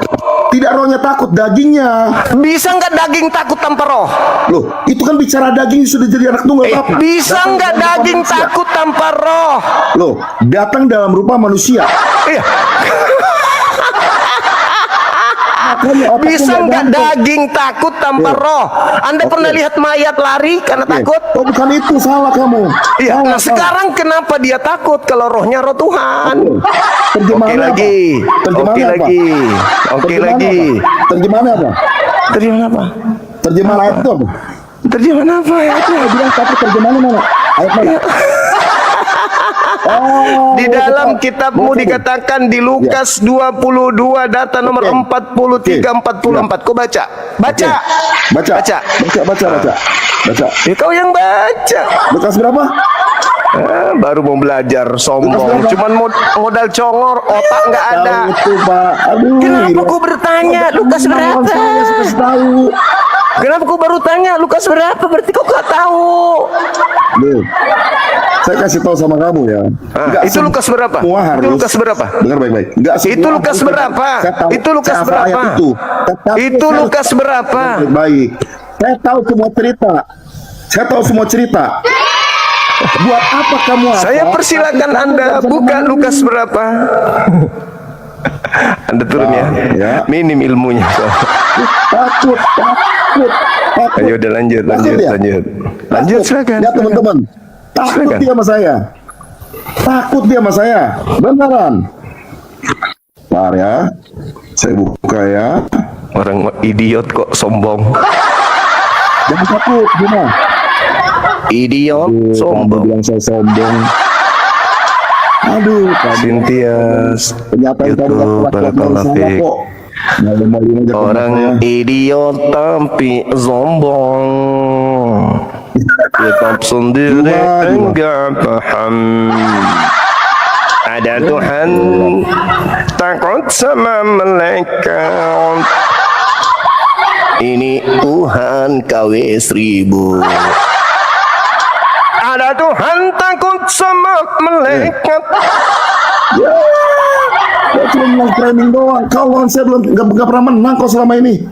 G: Tidak rohnya takut, dagingnya.
A: Bisa nggak daging takut tanpa roh?
G: Loh, itu kan bicara daging sudah jadi anak tunggal Bapak.
A: Bisa
G: Datang
A: nggak
G: dalam rupa
A: daging
G: manusia.
A: takut tanpa roh?
G: Loh, datang dalam rupa manusia.
A: Iya.
G: Makanya otaknya
A: Bisa nggak
G: gantung.
A: daging takut tanpa
G: Iya.
A: roh? Anda
G: Oke.
A: pernah lihat mayat lari karena
G: Oke.
A: takut?
G: Oh, bukan itu, salah kamu.
A: Iya.
G: Salah,
A: Nah,
G: salah.
A: sekarang kenapa dia takut kalau rohnya roh Tuhan? Oke
G: Terjemahannya apa?
A: lagi. Oke
G: Terjemahannya apa?
A: lagi. Oke
G: Terjemahannya
A: lagi.
G: apa? Terjemahannya apa?
A: Terjemahan apa?
G: Terjemahan ayat itu apa?
A: Terjemahan apa ya?
G: Saya bilang tapi terjemahannya mana? Ayat mana? Oh,
A: Di dalam
G: betul.
A: kitabmu
G: Betul.
A: dikatakan di Lukas 22 data nomor
G: Oke.
A: 43
G: Oke.
A: 44. Kau baca. Baca.
G: Baca.
A: Baca.
G: Baca.
A: Ya, kau yang baca.
G: Lukas berapa?
A: Baru mau belajar sombong.
G: Lukas berapa?
A: Cuman modal congor, otak nggak ada.
G: Tahu itu, Pak. Aduh.
A: Kenapa
G: gila.
A: kau bertanya Lukas berapa?
G: Saya suka tahu.
A: Kenapa kau baru tanya Lukas berapa? Berarti kau nggak tahu.
G: Loh, saya kasih tahu sama kamu ya. Nggak
A: itu Lukas berapa?
G: semua
A: Itu
G: harus-
A: Lukas berapa?
G: Dengar baik-baik. Nggak semua
A: Itu Lukas
G: harus-
A: berapa?
G: Saya tahu-
A: Itu Lukas
G: saya hafal ayat
A: berapa?
G: Itu, Tetapi
A: Itu
G: saya-
A: Lukas berapa?
G: Baik. Saya tahu semua cerita. Saya tahu semua cerita. Buat apa kamu hafal?
A: Saya persilakan
G: Tapi kamu
A: Anda
G: nggak bisa
A: buka
G: memahami.
A: Lukas berapa. Anda turun ya.
G: Ya.
A: Minim ilmunya.
G: Takut.
A: Ayo udah lanjut.
G: Takut ya?
A: Lanjut silakan.
G: Ya teman-teman. Takut
A: Silakan.
G: dia sama saya. Takut dia sama saya. Beneran. Bentar ya. Saya buka ya.
A: Orang idiot kok sombong.
G: Jangan takut, gimana?
A: Idiot
G: Kamu
A: sombong.
G: bilang saya sombong. Aduh,
A: Cynthia
G: penyataan kamu
A: YouTube
G: gak kuat
A: barakallah
G: saya
A: fiik.
G: kok. Malu-maluin aja
A: Orang
G: sama saya.
A: idiot tapi sombong. Kitab sendiri
G: Dua.
A: enggak paham. Ada Tuhan takut sama malaikat. Ini Tuhan KW 1000. Ada Tuhan takut sama malaikat.
G: Kau cuma menang framing doang. Kau lawan saya belum gak pernah menang kau selama ini.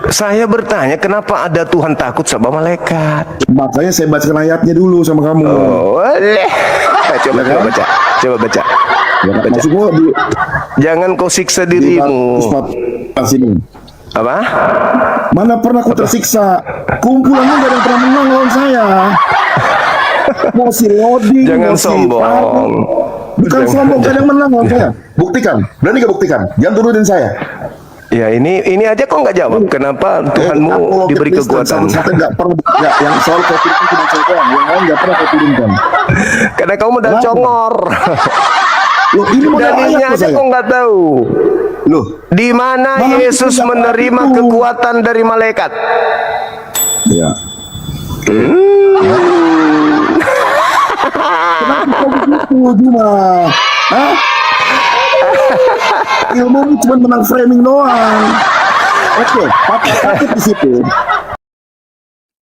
A: Saya bertanya kenapa ada Tuhan takut sama malaikat?
G: Makanya saya bacakan ayatnya dulu sama kamu.
A: Boleh. Coba
G: Ya kan?
A: baca. Coba baca.
G: Ya, maksudmu di
A: Jangan kau siksa
G: di
A: dirimu.
G: sini.
A: Apa?
G: Mana pernah aku tersiksa? Kumpulannya gak ada yang pernah menang lawan saya. Mau si loading,
A: Jangan
G: mau si
A: sombong.
G: Faruk. Bukan
A: Jangan.
G: sombong, gak ada yang menang lawan saya. Buktikan, berani gak buktikan? Jangan turunin saya.
A: Ya ini aja kok nggak jawab. Kenapa Tuhanmu
G: Apologet
A: diberi
G: Kristen,
A: kekuatan?
G: Saya nggak pernah, yang soal kau turunkan cuma saya doang. Yang lain nggak pernah kau turunkan.
A: Karena kamu modal
G: Kenapa?
A: congor.
G: Loh, ini modal
A: Dalilnya
G: ayat
A: aja
G: saya.
A: kok nggak tahu.
G: Loh,
A: Di mana
G: Mana
A: Yesus
G: itu nggak
A: menerima
G: itu?
A: kekuatan dari malaikat?
G: ya. Kenapa kau begitu, Juma? Hah? Ilmu cuma menang framing doang. Oke, takut di situ.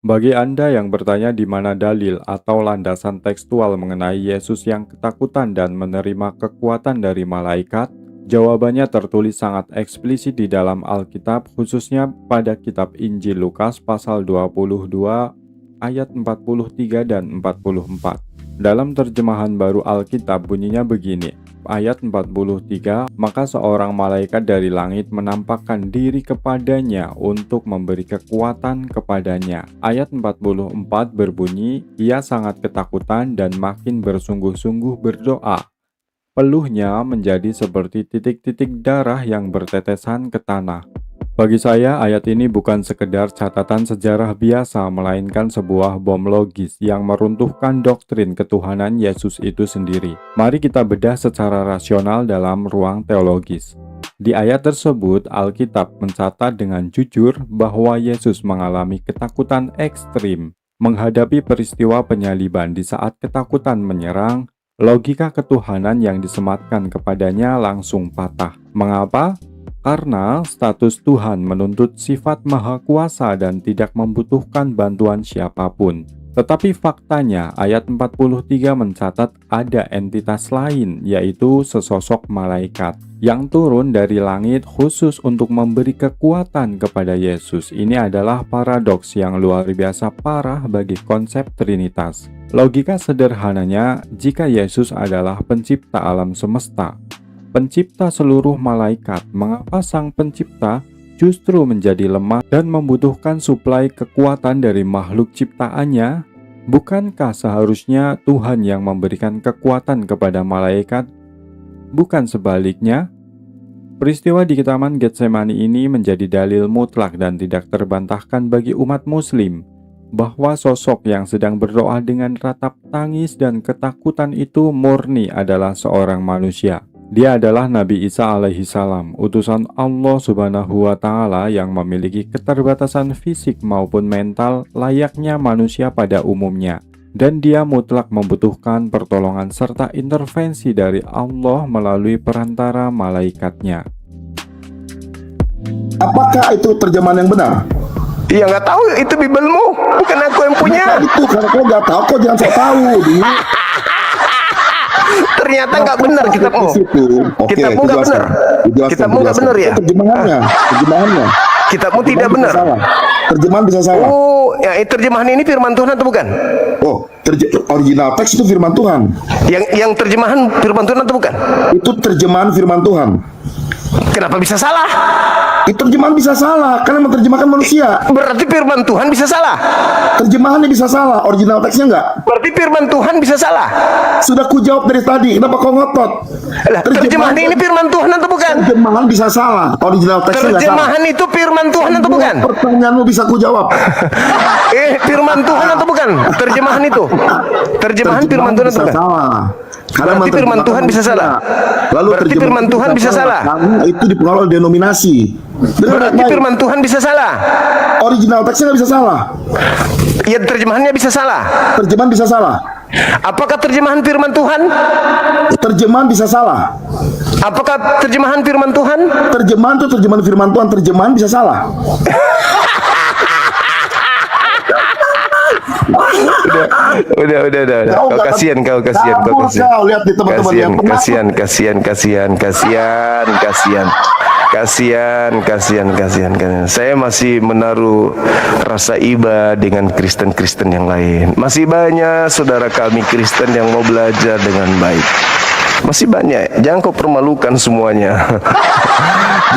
F: Bagi Anda yang bertanya di mana dalil atau landasan tekstual mengenai Yesus yang ketakutan dan menerima kekuatan dari malaikat, jawabannya tertulis sangat eksplisit di dalam Alkitab, khususnya pada kitab Injil Lukas pasal 22 ayat 43 dan 44. Dalam terjemahan baru Alkitab bunyinya begini, ayat 43, maka seorang malaikat dari langit menampakkan diri kepadanya untuk memberi kekuatan kepadanya. Ayat 44 berbunyi, ia sangat ketakutan dan makin bersungguh-sungguh berdoa. Peluhnya menjadi seperti titik-titik darah yang bertetesan ke tanah. Bagi saya, ayat ini bukan sekedar catatan sejarah biasa, melainkan sebuah bom logis yang meruntuhkan doktrin ketuhanan Yesus itu sendiri. Mari kita bedah secara rasional dalam ruang teologis. Di ayat tersebut, Alkitab mencatat dengan jujur bahwa Yesus mengalami ketakutan ekstrim menghadapi peristiwa penyaliban. Di saat ketakutan menyerang, logika ketuhanan yang disematkan kepadanya langsung patah. Mengapa? Karena status Tuhan menuntut sifat maha kuasa dan tidak membutuhkan bantuan siapapun. Tetapi faktanya ayat 43 mencatat ada entitas lain, yaitu sesosok malaikat yang turun dari langit khusus untuk memberi kekuatan kepada Yesus. Ini adalah paradoks yang luar biasa parah bagi konsep Trinitas. Logika sederhananya, jika Yesus adalah pencipta alam semesta, pencipta seluruh malaikat, mengapa sang pencipta justru menjadi lemah dan membutuhkan suplai kekuatan dari makhluk ciptaannya? Bukankah seharusnya Tuhan yang memberikan kekuatan kepada malaikat? Bukan sebaliknya? Peristiwa di Taman Getsemani ini menjadi dalil mutlak dan tidak terbantahkan bagi umat muslim bahwa sosok yang sedang berdoa dengan ratap tangis dan ketakutan itu murni adalah seorang manusia. Dia adalah Nabi Isa alaihi salam, utusan Allah subhanahu wa ta'ala yang memiliki keterbatasan fisik maupun mental layaknya manusia pada umumnya. Dan dia mutlak membutuhkan pertolongan serta intervensi dari Allah melalui perantara malaikatnya.
G: Apakah itu terjemahan yang benar?
A: Ya nggak tahu, itu Bibelmu, bukan aku yang punya.
G: Nah, itu karena kau nggak tahu, kau jangan sok tahu.
A: Ternyata nggak benar kitabmu. Kitabmu nggak benar. Kitabmu nggak benar ya.
G: Terjemahannya.
A: Kitabmu tidak benar.
G: Terjemahan bisa salah.
A: Oh, ya terjemahan ini firman Tuhan atau bukan?
G: Oh, original teks itu firman Tuhan.
A: Yang terjemahan firman Tuhan atau bukan?
G: Itu terjemahan firman Tuhan.
A: Kenapa bisa salah?
G: Itu terjemahan bisa salah karena menerjemahkan manusia.
A: Berarti firman Tuhan bisa salah.
G: Terjemahannya bisa salah, original teksnya enggak.
A: Berarti firman Tuhan bisa salah.
G: Sudah kujawab dari tadi, kenapa kau ngotot?
A: Lah, terjemahan ini firman Tuhan atau bukan?
G: Terjemahan bisa salah, original teksnya enggak salah.
A: Terjemahan itu firman Tuhan atau bukan?
G: Pertanyaanmu bisa kujawab.
A: Firman Tuhan atau bukan? Terjemahan itu. Terjemahan firman Tuhan atau bukan?
G: Salah.
A: Berarti firman Tuhan bisa salah.
G: Lalu
A: berarti firman Tuhan bisa salah.
G: Karena itu dipengaruhi oleh denominasi.
A: Berarti firman Tuhan bisa salah.
G: Original teksnya nggak bisa salah.
A: Ya terjemahannya bisa salah.
G: Terjemahan bisa salah.
A: Apakah terjemahan firman Tuhan?
G: Terjemahan bisa salah.
A: Apakah terjemahan firman Tuhan?
G: Terjemahan itu terjemahan firman Tuhan, terjemahan bisa salah.
A: Udah. Kasihan kau.
G: Lihat di teman-teman yang
A: kasihan. Saya masih menaruh rasa iba dengan Kristen-Kristen yang lain. Masih banyak saudara kami Kristen yang mau belajar dengan baik. Masih banyak. Jangan kau permalukan semuanya.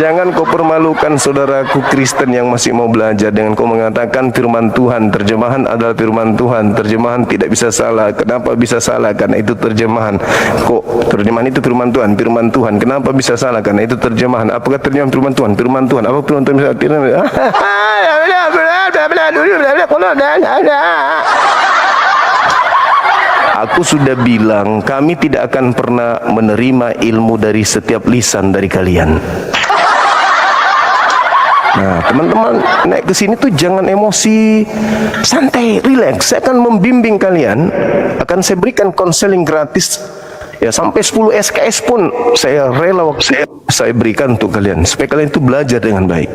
A: Jangan kau permalukan saudaraku Kristen yang masih mau belajar dengan kau mengatakan firman Tuhan, terjemahan adalah firman Tuhan, terjemahan tidak bisa salah. Kenapa bisa salah? Karena itu terjemahan. Kok terjemahan itu firman Tuhan. Kenapa bisa salah? Karena itu terjemahan. Apakah terjemahan firman Tuhan? Apa firman Tuhan bisa Aku sudah bilang, kami tidak akan pernah menerima ilmu dari setiap lisan dari kalian. Nah, teman-teman naik ke sini tuh jangan emosi, santai, relax. Saya akan membimbing kalian, akan saya berikan konseling gratis. Ya sampai 10 SKS pun saya rela waktu saya berikan untuk kalian supaya kalian itu belajar dengan baik.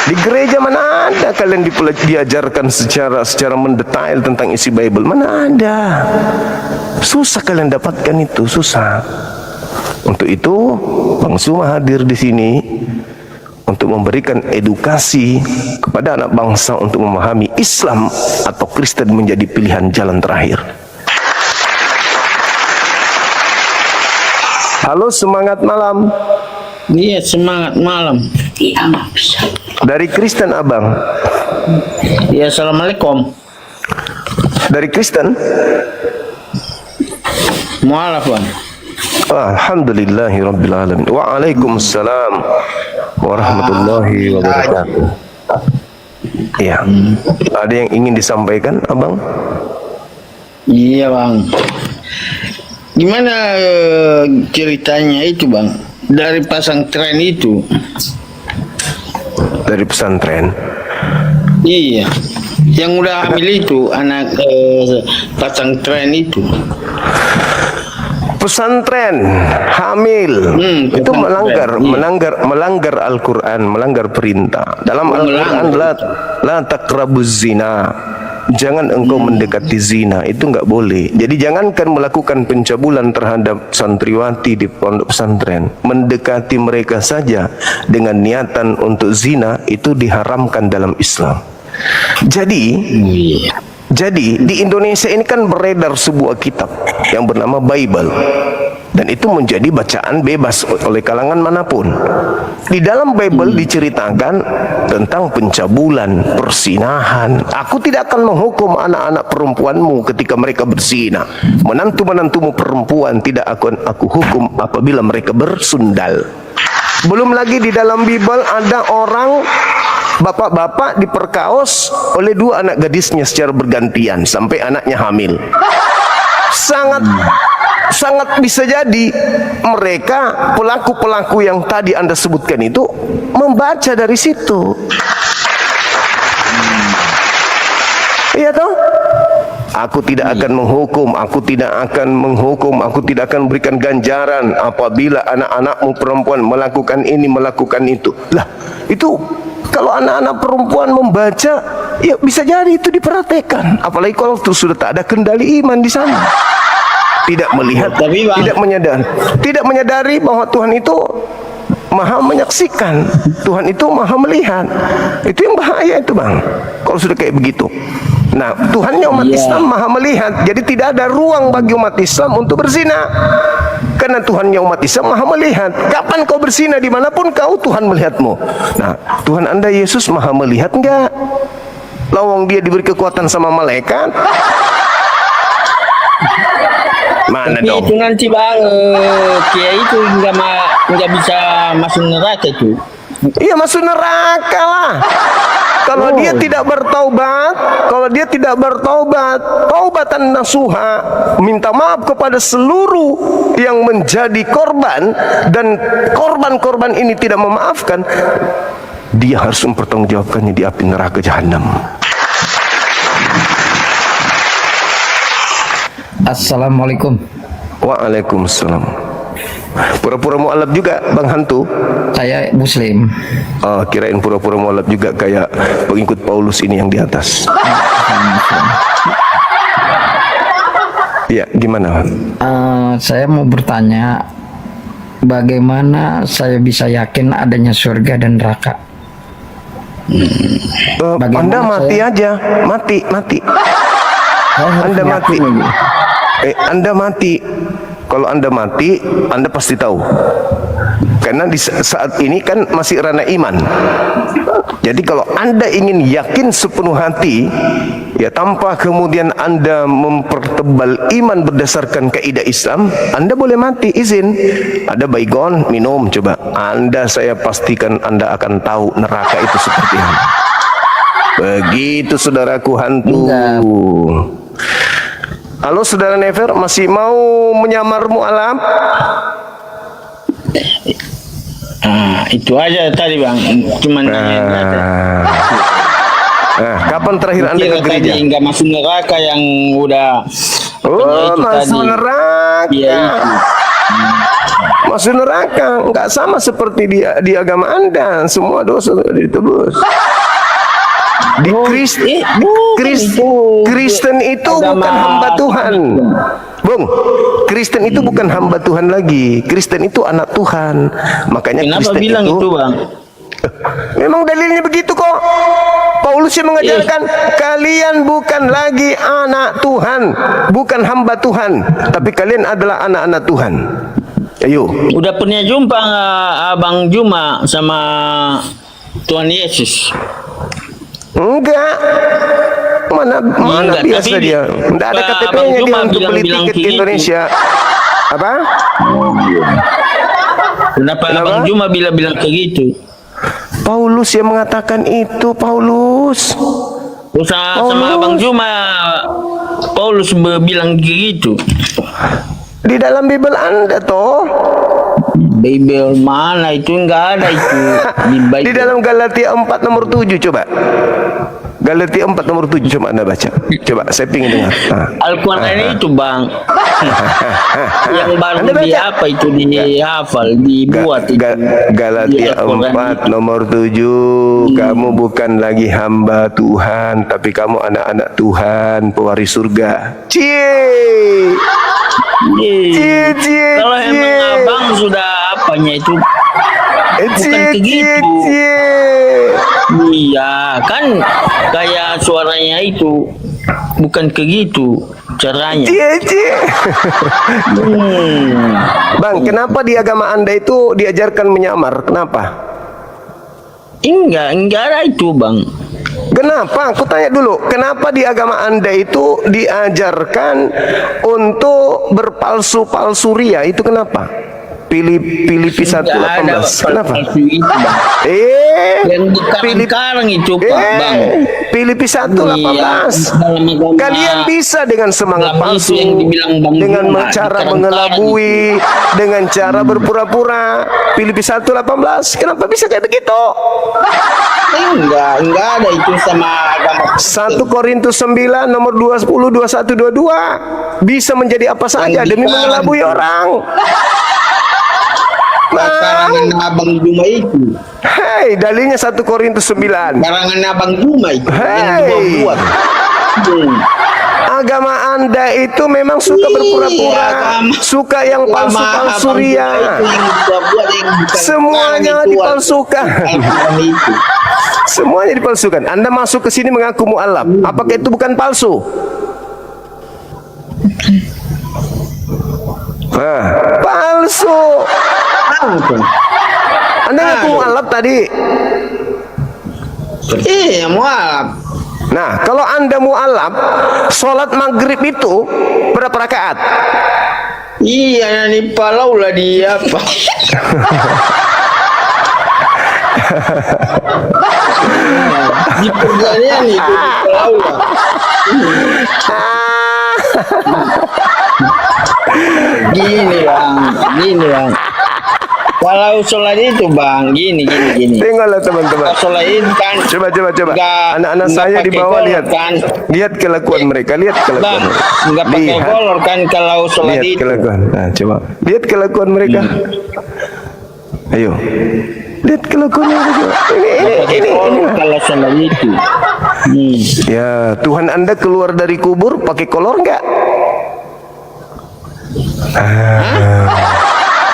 A: Di gereja mana ada kalian diajarkan secara mendetail tentang isi Bible? Mana ada? Susah kalian dapatkan itu, susah. Untuk itu, Bang Suma hadir di sini untuk memberikan edukasi kepada anak bangsa untuk memahami Islam atau Kristen menjadi pilihan jalan terakhir. Halo, semangat malam.
C: Iya, semangat malam.
A: Dari Kristen Abang.
C: Ya, assalamualaikum.
A: Dari Kristen.
C: Mualaf bang.
A: Alhamdulillahirabbil alamin. Waalaikumsalam warahmatullahi wabarakatuh. Iya. Ada yang ingin disampaikan, Abang?
C: Iya bang. Gimana ceritanya itu bang? Dari pasang tren itu.
A: Dari pesantren.
C: Iya. Yang udah hamil itu anak pasang tren itu.
A: Pesantren hamil itu
C: pesantren,
A: melanggar Al-Qur'an, melanggar perintah. Dalam Al-Qur'an la taqrabuz zina. Jangan engkau mendekati zina, itu enggak boleh. Jadi jangankan melakukan pencabulan terhadap santriwati di pondok pesantren, mendekati mereka saja dengan niatan untuk zina itu diharamkan dalam Islam. Jadi di Indonesia ini kan beredar sebuah kitab yang bernama Bible, dan itu menjadi bacaan bebas oleh kalangan manapun. Di dalam Bible diceritakan tentang pencabulan, persinahan. Aku tidak akan menghukum anak-anak perempuanmu ketika mereka berzina. Menantu-menantumu perempuan tidak akan aku hukum apabila mereka bersundal. Belum lagi di dalam Bible ada orang bapak-bapak diperkaos oleh dua anak gadisnya secara bergantian sampai anaknya hamil. Sangat bisa jadi mereka pelaku-pelaku yang tadi Anda sebutkan itu membaca dari situ. Iya toh? Aku tidak akan menghukum, aku tidak akan memberikan ganjaran apabila anak-anakmu perempuan melakukan ini, melakukan itu. Lah, itu kalau anak-anak perempuan membaca, ya bisa jadi itu diperhatikan. Apalagi kalau sudah tak ada kendali iman di sana. Tidak melihat, tidak menyadari bahwa Tuhan itu Maha menyaksikan, Tuhan itu Maha melihat. Itu yang bahaya itu bang. Kalau sudah kayak begitu. Nah, Tuhannya umat Islam Maha melihat, jadi tidak ada ruang bagi umat Islam untuk berzina. Karena Tuhannya umat Islam Maha melihat. Kapan kau berzina, dimanapun kau, Tuhan melihatmu. Nah, Tuhan Anda Yesus Maha melihat enggak? Lawang dia diberi kekuatan sama malaikat. Mana
C: Tapi
A: dong?
C: itu nanti bang, kiai itu nggak bisa masuk neraka itu.
A: Iya, masuk neraka lah. Kalau dia tidak bertaubat, taubatan nasuha, minta maaf kepada seluruh yang menjadi korban, dan korban-korban ini tidak memaafkan, dia harus mempertanggungjawabkannya di api neraka jahanam.
H: Assalamualaikum.
A: Waalaikumsalam. Pura-pura mu'alaf juga Bang Hantu?
H: Saya Muslim.
A: Oh, kirain pura-pura mu'alaf juga kayak pengikut Paulus ini yang di atas. Ya, gimana?
H: Saya mau bertanya, bagaimana saya bisa yakin adanya surga dan neraka?
A: Anda mati aja, mati. Anda mati. Anda mati. Kalau Anda mati, Anda pasti tahu. Karena di saat ini kan masih ranah iman. Jadi kalau Anda ingin yakin sepenuh hati, ya tanpa kemudian Anda mempertebal iman berdasarkan kaidah Islam, Anda boleh mati, izin. Ada baygon, minum, coba. Saya pastikan Anda akan tahu neraka itu seperti apa. Begitu saudaraku Hantu. Halo saudara Never, masih mau menyamar mu'alaf?
C: Itu aja tadi bang, cuman
A: kapan terakhir Anda ke gereja?
C: Tadi nggak masuk neraka yang udah.
A: Oh, masuk
C: tadi.
A: neraka.
C: Iya,
A: Masuk neraka, nggak sama seperti di agama Anda. Semua dosa sudah ditebus. Kristen itu bukan hamba Tuhan, Bung. Kristen itu bukan hamba Tuhan lagi. Kristen itu anak Tuhan. Makanya
C: Kenapa
A: Kristen
C: bilang itu bang?
A: Memang dalilnya begitu kok. Paulus yang mengajarkan kalian bukan lagi anak Tuhan, bukan hamba Tuhan, tapi kalian adalah anak-anak Tuhan. Ayo.
I: Udah pernah jumpa nggak Abang Juma sama Tuhan Yesus?
A: Enggak. Mana
I: Enggak,
A: biasa
I: tapi
A: dia. Enggak ada
I: Abang
A: KTP-nya dia
I: Juma
A: untuk beli
I: bilang-bilang
A: tiket ke
I: begitu.
A: Indonesia. Apa?
I: Kenapa Abang Juma bilang kayak gitu?
A: Paulus yang mengatakan itu, Paulus.
I: Terus sama Abang Juma, Paulus bilang kayak gitu.
A: Di dalam Bible Anda toh.
I: Bible mana itu, enggak ada itu di Bible.
A: Di dalam Galatia 4 nomor 7 coba. Galatia 4 nomor 7 coba Anda baca. Coba saya pingin dengar.
I: Al-Quran itu Bang. Yang baru
A: Anda baca.
I: di apa itu dihafal, dibuat itu.
A: Galatia
I: Di Al-Quran
A: 4 nomor 7. Kamu bukan lagi hamba Tuhan, tapi kamu anak-anak Tuhan, pewaris surga. Cie. Cie, cie,
I: Kalau emang
A: cie.
I: abang sudah apanya itu bukan begitu. Iya kan, kayak suaranya itu bukan begitu caranya.
A: Cie, cie. Bang, kenapa di agama Anda itu diajarkan menyamar? Kenapa?
I: Enggak ada itu Bang.
A: Kenapa? Aku tanya dulu. Kenapa di agama Anda itu diajarkan untuk berpalsu-palsu ria? Itu kenapa? Filipi 1:18. Kenapa?
I: Itu, Bang. Yang dikarang-karang itu Pak Bang.
A: Filipi 1:18.
I: Dalam agama
A: Kalian bisa dengan semangat
I: Islam
A: palsu,
I: itu yang dibilang Bang
A: dengan
I: Juma,
A: cara
I: dikarang-karang
A: mengelabui, dengan cara berpura-pura. Filipi 1:18. Kenapa bisa kayak begitu?
I: Enggak ada itu sama agama.
A: 1 Korintus 9 nomor 20, 21, 22. Bisa menjadi apa saja demi mengelabui orang.
I: Karangan Abang Juma itu.
A: Hei, dalilnya 1 Korintus 9.
I: Karangan Abang Juma itu yang dibuat.
A: Agama Anda itu memang suka berpura-pura, suka yang palsu-palsu ria. Semuanya dipalsukan. Semuanya dipalsukan. Anda masuk ke sini mengaku mu'alaf. Apakah itu bukan palsu? Palsu. Anda ngaku mu'alaf tadi.
I: Iya, mualaf.
A: Nah, kalau Anda mu'alaf, sholat maghrib itu berapa rakaat?
I: Iya, ini palau lah dia Pak. Di pertanian itu di palau lah. Gini bang. Kalau sholat itu Bang, gini.
A: Tengoklah teman-teman.
I: Sholat itu kan.
A: Coba.
I: Nggak-
A: Anak-anak
I: nggak
A: saya di
I: pakai
A: bawah
I: kolor,
A: lihat.
I: kan?
A: Lihat kelakuan mereka. Lihat kelakuan.
I: Bang,
A: mereka.
I: nggak pakai
A: Lihat.
I: kolor kan kalau sholat
A: Lihat
I: itu.
A: kelakuan. Nah, coba. Lihat kelakuan mereka. Ayo. Lihat kelakuan mereka. Ini.
I: Kalau sholat itu.
A: Ya, Tuhan Anda keluar dari kubur pakai kolor enggak?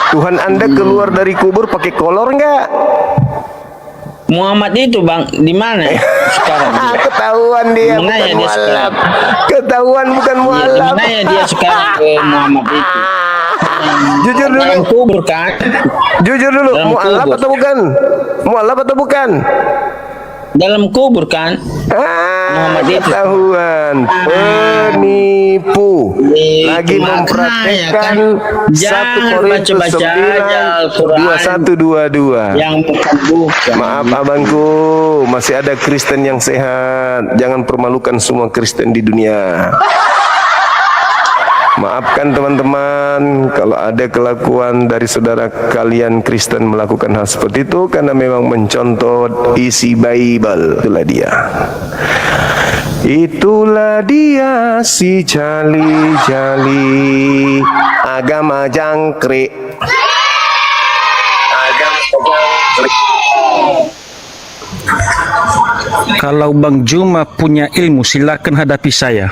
A: Tuhan Anda keluar dari kubur pakai kolor enggak?
I: Muhammad itu Bang, di mana sekarang? Dia?
A: Ketahuan dia
I: Di mana
A: bukan
I: ya dia
A: mualaf.
I: sekarang?
A: Ketahuan bukan
I: Di
A: mualaf.
I: mana ya dia sekarang Muhammad itu?
A: Jujur dulu.
I: Dalam kubur kan?
A: Jujur dulu,
I: Dalam
A: mualaf
I: kubur.
A: atau bukan? Mualaf atau bukan?
I: Dalam kubur kan? Muhammad itu.
A: Ketahuan penipu lagi
I: Makanya
A: mempraktekkan
I: kan,
A: 1
I: jangan
A: Korintus
I: baca-baca aja
A: 9
I: Al-Quran
A: 21-22.
I: yang bukan.
A: Maaf abangku, masih ada Kristen yang sehat. Jangan permalukan semua Kristen di dunia. Maafkan teman-teman kalau ada kelakuan dari saudara kalian Kristen melakukan hal seperti itu karena memang mencontoh isi Bible. Itulah dia si jali-jali agama jangkrik.
J: Kalau Bang Juma punya ilmu, silakan hadapi saya.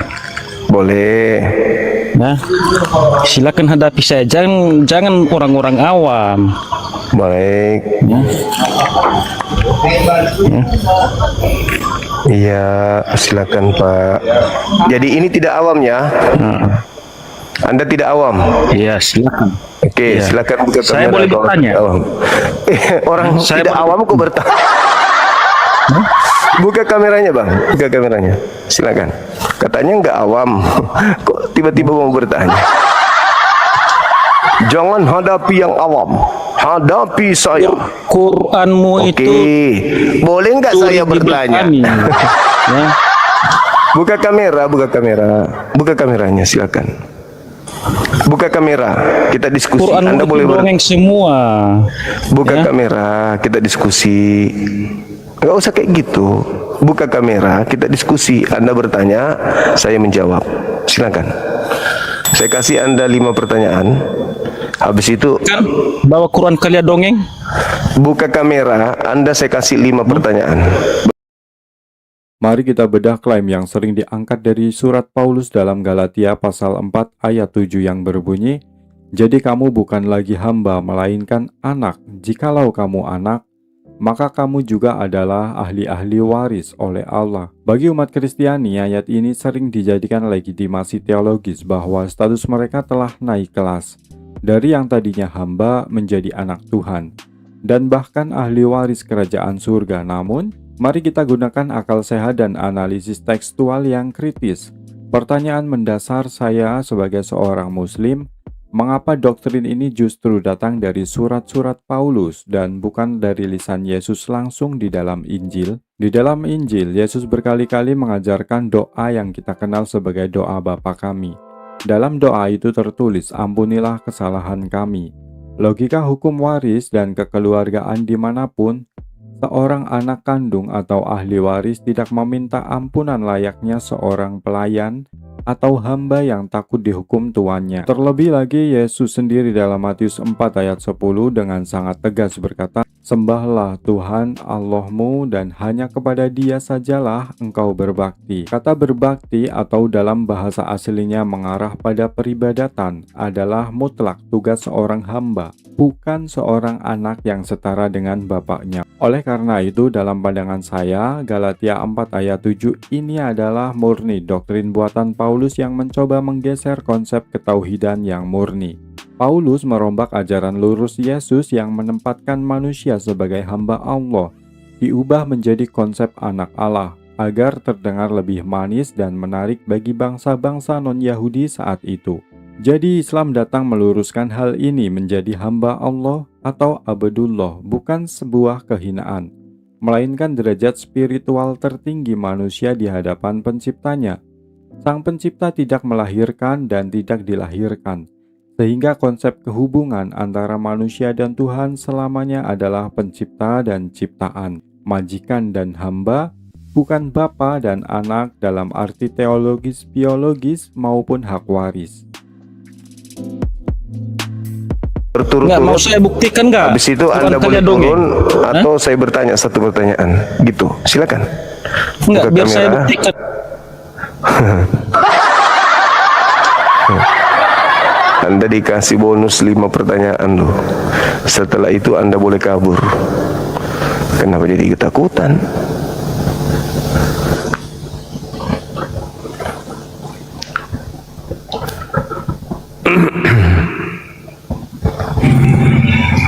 A: Boleh.
J: Nah, silakan hadapi saya. Jangan orang-orang awam.
A: Baik. Iya, silakan Pak. Jadi ini tidak awam ya. Anda tidak awam.
J: Iya, silakan.
A: Oke,
J: Iya.
A: silakan buka kamera.
J: Saya boleh
A: kalau
J: bertanya?
A: tidak awam. Orang
J: Saya
A: tidak
J: boleh-
A: awam kok bertanya. Buka kameranya bang, buka kameranya. Silakan. Katanya nggak awam, kok tiba-tiba mau bertanya? Jangan hadapi yang awam, hadapi saya.
J: Quranmu
A: Oke,
J: itu
A: boleh nggak saya
J: turi
A: bertanya?
J: dibelakani. Ya.
A: Buka kamera, buka kamera, buka kameranya, silakan. Buka kamera, kita diskusi.
J: Quranmu
A: Anda
J: itu
A: boleh
J: dongeng semua.
A: buka
J: Ya.
A: kamera, kita diskusi. Nggak usah kayak gitu. Buka kamera, kita diskusi. Anda bertanya, saya menjawab. Silakan. Saya kasih Anda 5 pertanyaan. Habis itu
J: Kan bawa Quran kalian dongeng.
A: buka kamera, Anda saya kasih 5 pertanyaan.
F: Mari kita bedah klaim yang sering diangkat dari surat Paulus dalam Galatia pasal 4 ayat 7 yang berbunyi, "Jadi kamu bukan lagi hamba melainkan anak. Jikalau kamu anak, maka kamu juga adalah ahli-ahli waris oleh Allah." Bagi umat Kristiani, ayat ini sering dijadikan legitimasi teologis bahwa status mereka telah naik kelas dari yang tadinya hamba menjadi anak Tuhan dan bahkan ahli waris kerajaan surga. Namun, mari kita gunakan akal sehat dan analisis tekstual yang kritis. Pertanyaan mendasar saya sebagai seorang muslim, mengapa doktrin ini justru datang dari surat-surat Paulus dan bukan dari lisan Yesus langsung di dalam Injil? Di dalam Injil, Yesus berkali-kali mengajarkan doa yang kita kenal sebagai doa Bapa kami. Dalam doa itu tertulis, "Ampunilah kesalahan kami." Logika hukum waris dan kekeluargaan dimanapun, seorang anak kandung atau ahli waris tidak meminta ampunan layaknya seorang pelayan atau hamba yang takut dihukum tuannya. Terlebih lagi, Yesus sendiri dalam Matius 4 ayat 10 dengan sangat tegas berkata, "Sembahlah Tuhan Allahmu dan hanya kepada Dia sajalah engkau berbakti." Kata berbakti atau dalam bahasa aslinya mengarah pada peribadatan adalah mutlak tugas seorang hamba, bukan seorang anak yang setara dengan bapaknya. Oleh karena itu, dalam pandangan saya, Galatia 4 ayat 7 ini adalah murni doktrin buatan Paulus yang mencoba menggeser konsep ketauhidan yang murni. Paulus merombak ajaran lurus Yesus yang menempatkan manusia sebagai hamba Allah, diubah menjadi konsep anak Allah, agar terdengar lebih manis dan menarik bagi bangsa-bangsa non-Yahudi saat itu. Jadi Islam datang meluruskan hal ini menjadi hamba Allah atau abdullah bukan sebuah kehinaan, melainkan derajat spiritual tertinggi manusia di hadapan penciptanya. Sang pencipta tidak melahirkan dan tidak dilahirkan, sehingga konsep kehubungan antara manusia dan Tuhan selamanya adalah pencipta dan ciptaan, majikan dan hamba, bukan bapa dan anak dalam arti teologis, biologis maupun hak waris.
J: Nggak mau
A: Berturut-turut.
J: saya buktikan nggak?
A: Habis itu
J: Quran
A: Anda boleh
J: kalian dongeng.
A: turun atau saya bertanya satu pertanyaan. Gitu. Silakan.
J: Nggak,
A: Buka
J: biar saya
A: kamera.
J: buktikan.
A: Anda dikasih bonus 5 pertanyaan loh. Setelah itu Anda boleh kabur. Kenapa jadi ketakutan?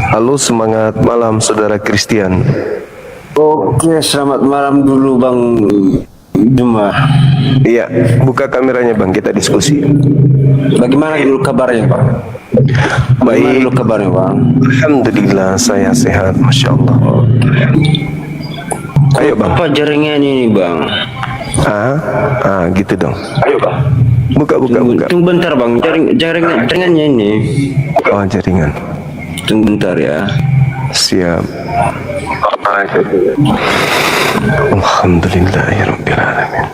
A: Halo, semangat malam saudara Christian.
D: Oke, selamat malam dulu Bang Juma.
A: Iya, buka kameranya Bang, kita diskusi.
D: Bagaimana dulu kabarnya Bang? Bagaimana
A: Baik.
D: dulu kabarnya Bang?
A: Alhamdulillah saya sehat, Masya Allah. Ayo Bang.
D: Apa jaringan ini Bang?
A: Gitu dong.
D: Ayo Bang.
A: Buka.
D: Tunggu bentar Bang, jaringannya ini.
A: Oh, jaringan.
D: Tunggu bentar ya.
A: Siap. Alhamdulillahirrabbilalamin.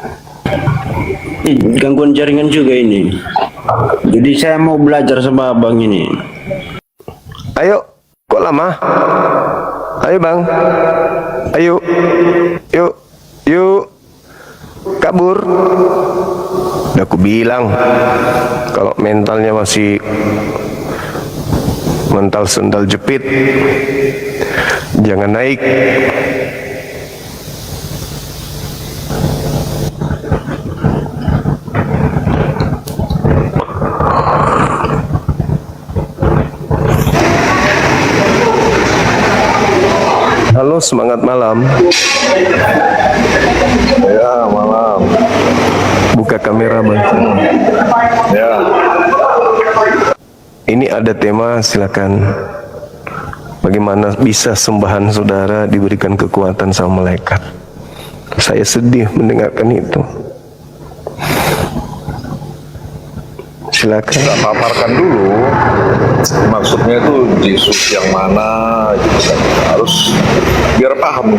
D: Gangguan jaringan juga ini. Jadi saya mau belajar sama Bang ini.
A: Ayo, kok lama? Ayo Bang. Ayo. Yuk. Kabur. Udah aku bilang, kalau mentalnya masih mental sendal jepit, jangan naik. Halo, semangat malam.
G: Ya, malam.
A: Buka kamera, Bang.
G: Ya.
A: Ini ada tema, silakan. Bagaimana bisa sembahan saudara diberikan kekuatan sama malaikat? Saya sedih mendengarkan itu. Silakan.
G: Kita paparkan dulu. Maksudnya itu Yesus yang mana gitu kan. Harus biar paham.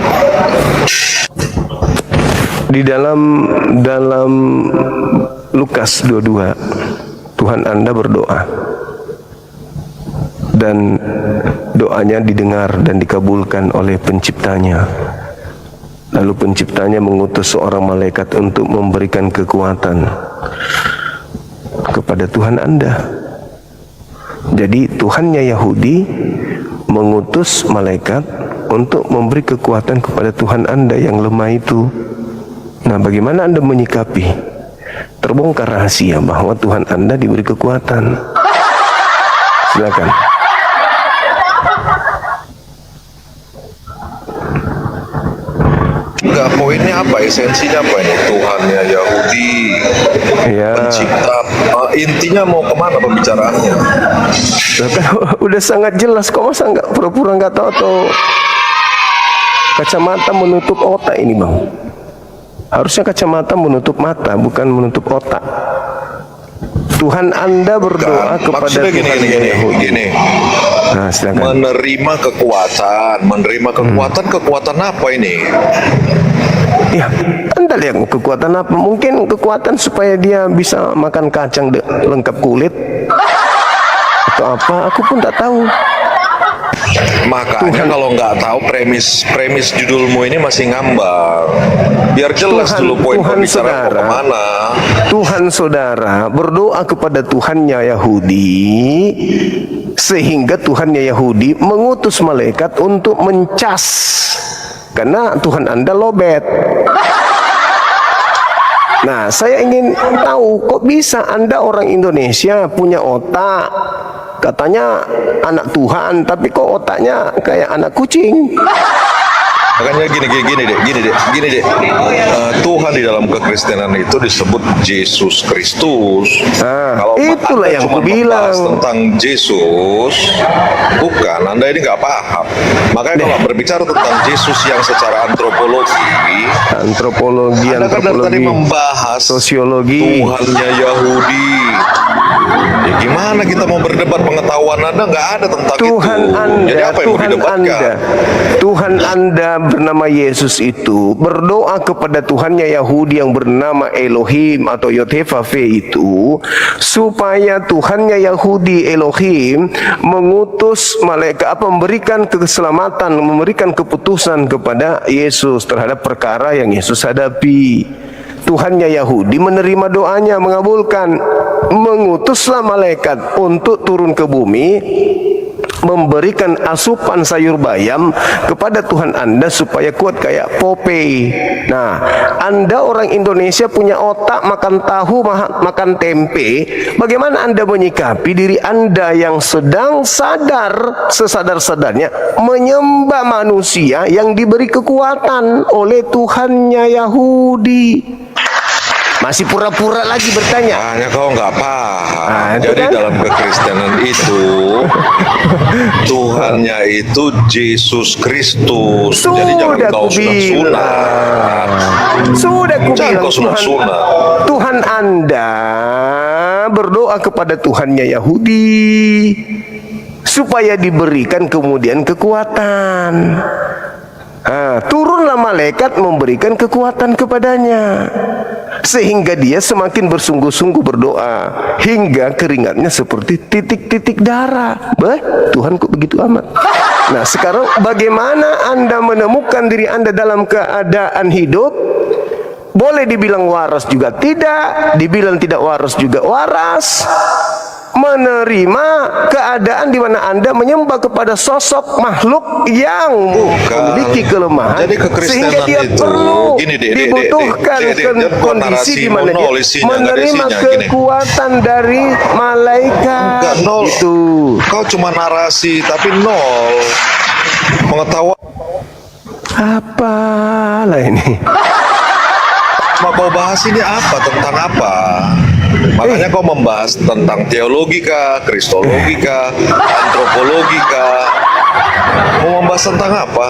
A: Di dalam Lukas 22, Tuhan Anda berdoa dan doanya didengar dan dikabulkan oleh penciptanya. Lalu penciptanya mengutus seorang malaikat untuk memberikan kekuatan kepada Tuhan Anda. Jadi Tuhannya Yahudi mengutus malaikat untuk memberi kekuatan kepada Tuhan Anda yang lemah itu. Nah, bagaimana Anda menyikapi? Terbongkar rahasia bahwa Tuhan Anda diberi kekuatan. Silakan.
G: Enggak, poinnya apa? Esensinya apa ini? Tuhannya Yahudi,
A: Ya,
G: pencipta. Intinya mau kemana pembicaraannya?
A: udah sangat jelas kok, masa nggak pura-pura nggak tahu atau kacamata menutup otak ini, Bang? Harusnya kacamata menutup mata, bukan menutup otak. Tuhan Anda berdoa kepada
G: Maksudnya
A: Tuhan
G: gini.
A: Nah, silakan.
G: Menerima kekuatan, kekuatan apa ini?
A: Ya, Anda lihat kekuatan apa? Mungkin kekuatan supaya dia bisa makan kacang lengkap kulit atau apa? Aku pun tak tahu.
G: Makanya kalau nggak tahu premis judulmu ini masih ngambang. Biar jelas dulu poin pembicaraan mau kemana.
A: Tuhan saudara berdoa kepada Tuhannya Yahudi, sehingga Tuhannya Yahudi mengutus malaikat untuk mencas, karena Tuhan Anda lobet. Nah, saya ingin tahu, kok bisa Anda orang Indonesia punya otak, katanya anak Tuhan, tapi kok otaknya kayak anak kucing?
G: Makanya gini deh. Tuhan di dalam kekristenan itu disebut Yesus Kristus. Kalau
A: itulah
G: Anda
A: yang
G: cuma
A: aku bilang.
G: membahas tentang Yesus, bukan, Anda ini nggak paham. Makanya kalau berbicara tentang Yesus yang secara antropologi, Anda kan dari tadi membahas
A: sosiologi,
G: Tuhannya Yahudi. Ya gimana kita mau berdebat, pengetahuan Anda nggak ada tentang
A: Tuhan
G: itu.
A: Anda,
G: Jadi apa yang mau didebatkan?
A: Tuhan Anda bernama Yesus itu berdoa kepada Tuhannya Yahudi yang bernama Elohim atau Yod-Heh-Vav-He itu, supaya Tuhannya Yahudi Elohim mengutus malaikat, memberikan keselamatan, memberikan keputusan kepada Yesus terhadap perkara yang Yesus hadapi. Tuhannya Yahudi menerima doanya, mengabulkan, mengutuslah malaikat untuk turun ke bumi, memberikan asupan sayur bayam kepada Tuhan Anda supaya kuat kayak Popeye. Nah, Anda orang Indonesia punya otak, makan tahu, makan tempe. Bagaimana Anda menyikapi diri Anda yang sedang sadar, sesadar-sadarnya menyembah manusia yang diberi kekuatan oleh Tuhannya Yahudi? Masih pura-pura lagi bertanya.
G: Hanya kau nggak paham.
A: Itu
G: Jadi
A: kan?
G: dalam kekristenan itu Tuhannya itu Yesus Kristus. Jadi jangan kau sunat-sunat.
A: Sudah
G: Jangan
A: kubilang,
G: kau sunat-sunat.
A: Tuhan Anda berdoa kepada Tuhannya Yahudi supaya diberikan kemudian kekuatan. Turunlah malaikat memberikan kekuatan kepadanya, sehingga dia semakin bersungguh-sungguh berdoa hingga keringatnya seperti titik-titik darah. Tuhan kok begitu amat. Nah, sekarang bagaimana Anda menemukan diri Anda dalam keadaan hidup? Boleh dibilang waras juga tidak, dibilang tidak waras juga waras. Menerima keadaan di mana Anda menyembah kepada sosok makhluk yang memiliki kelemahan,
G: Jadi kekristenan
A: sehingga dia
G: itu,
A: perlu
G: Dek,
A: dibutuhkan kondisi di mana dia menerima kekuatan dari malaikat.
G: Enggak, nol.
A: Itu
G: Kau cuma narasi tapi nol pengetahuan.
A: Apalah ini?
G: Mau kau bahas ini apa? Tentang apa? Makanya kau membahas tentang teologi kah, kristologi kah, antropologi kah? Mau membahas tentang apa?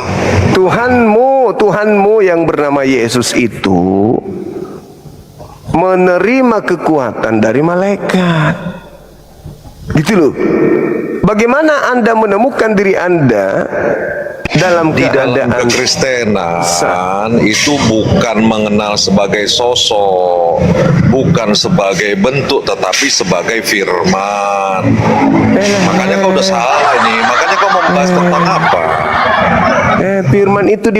A: Tuhanmu yang bernama Yesus itu menerima kekuatan dari malaikat. Gitu loh. Bagaimana Anda menemukan diri Anda dalam
G: Di dalam
A: keadaan
G: kekristenan itu bukan mengenal sebagai sosok, bukan sebagai bentuk, tetapi sebagai firman. Makanya kau udah salah ini. Makanya kau membahas tentang apa?
A: firman itu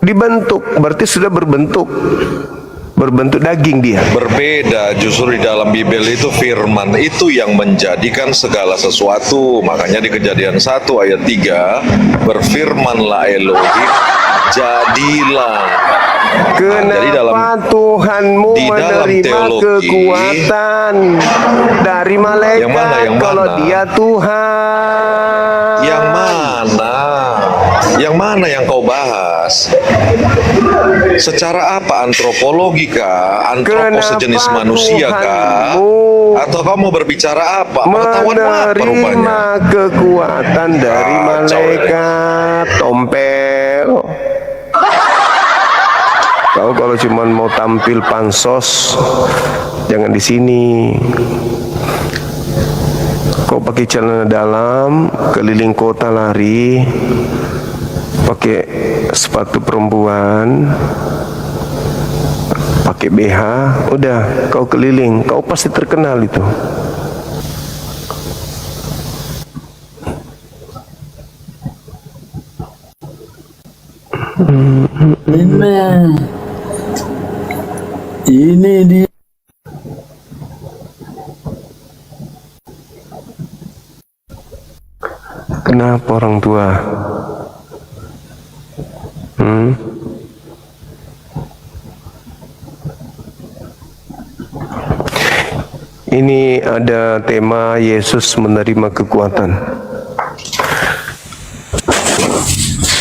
A: dibentuk berarti sudah berbentuk daging dia.
G: Berbeda, justru di dalam Bible itu firman itu yang menjadikan segala sesuatu. Makanya di Kejadian 1 ayat 3, berfirmanlah Elohim, jadilah.
A: Kenapa
G: Jadi
A: Tuhanmu
G: di dalam
A: menerima
G: teologi,
A: kekuatan dari malaikat
G: yang mana?
A: kalau dia Tuhan?
G: Yang mana yang kau bahas? Secara apa? Antropologi kah? Antropo sejenis manusia kah? Atau kau mau berbicara apa? Pengetahuan apa rupanya?
A: Menerima kekuatan dari malaikat. Tompel. Kau kalau cuma mau tampil pansos, jangan di sini. Kau pakai celana dalam, keliling kota lari, pakai sepatu perempuan, pakai BH, udah kau keliling, kau pasti terkenal itu.
K: Ini dia.
A: Kenapa orang tua? Ini ada tema Yesus menerima kekuatan.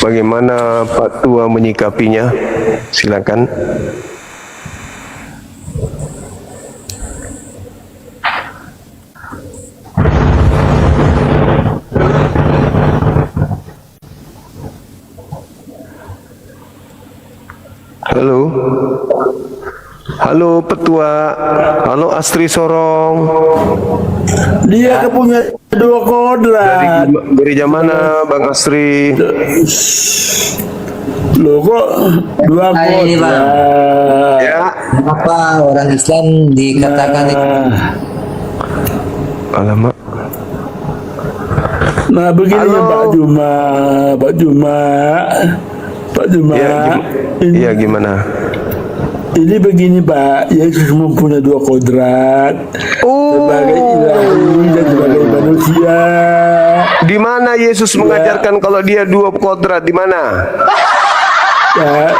A: Bagaimana Pak Tua menyikapinya? Silakan. Halo. Halo Petua. Halo Astri Sorong.
K: Dia punya 2 kodrat.
A: Dari jam mana Bang Astri?
K: Loh kok 2 kodrat?
A: Ya.
L: Kenapa orang Islam dikatakan itu?
A: Alamak.
K: Nah begini ya Pak Juma.
A: Iya gimana?
K: Ini begini Pak, Yesus mempunyai 2 kodrat sebagai ilahi dan sebagai manusia.
A: Di mana Yesus mengajarkan kalau dia 2 kodrat? Di mana?
K: Ya.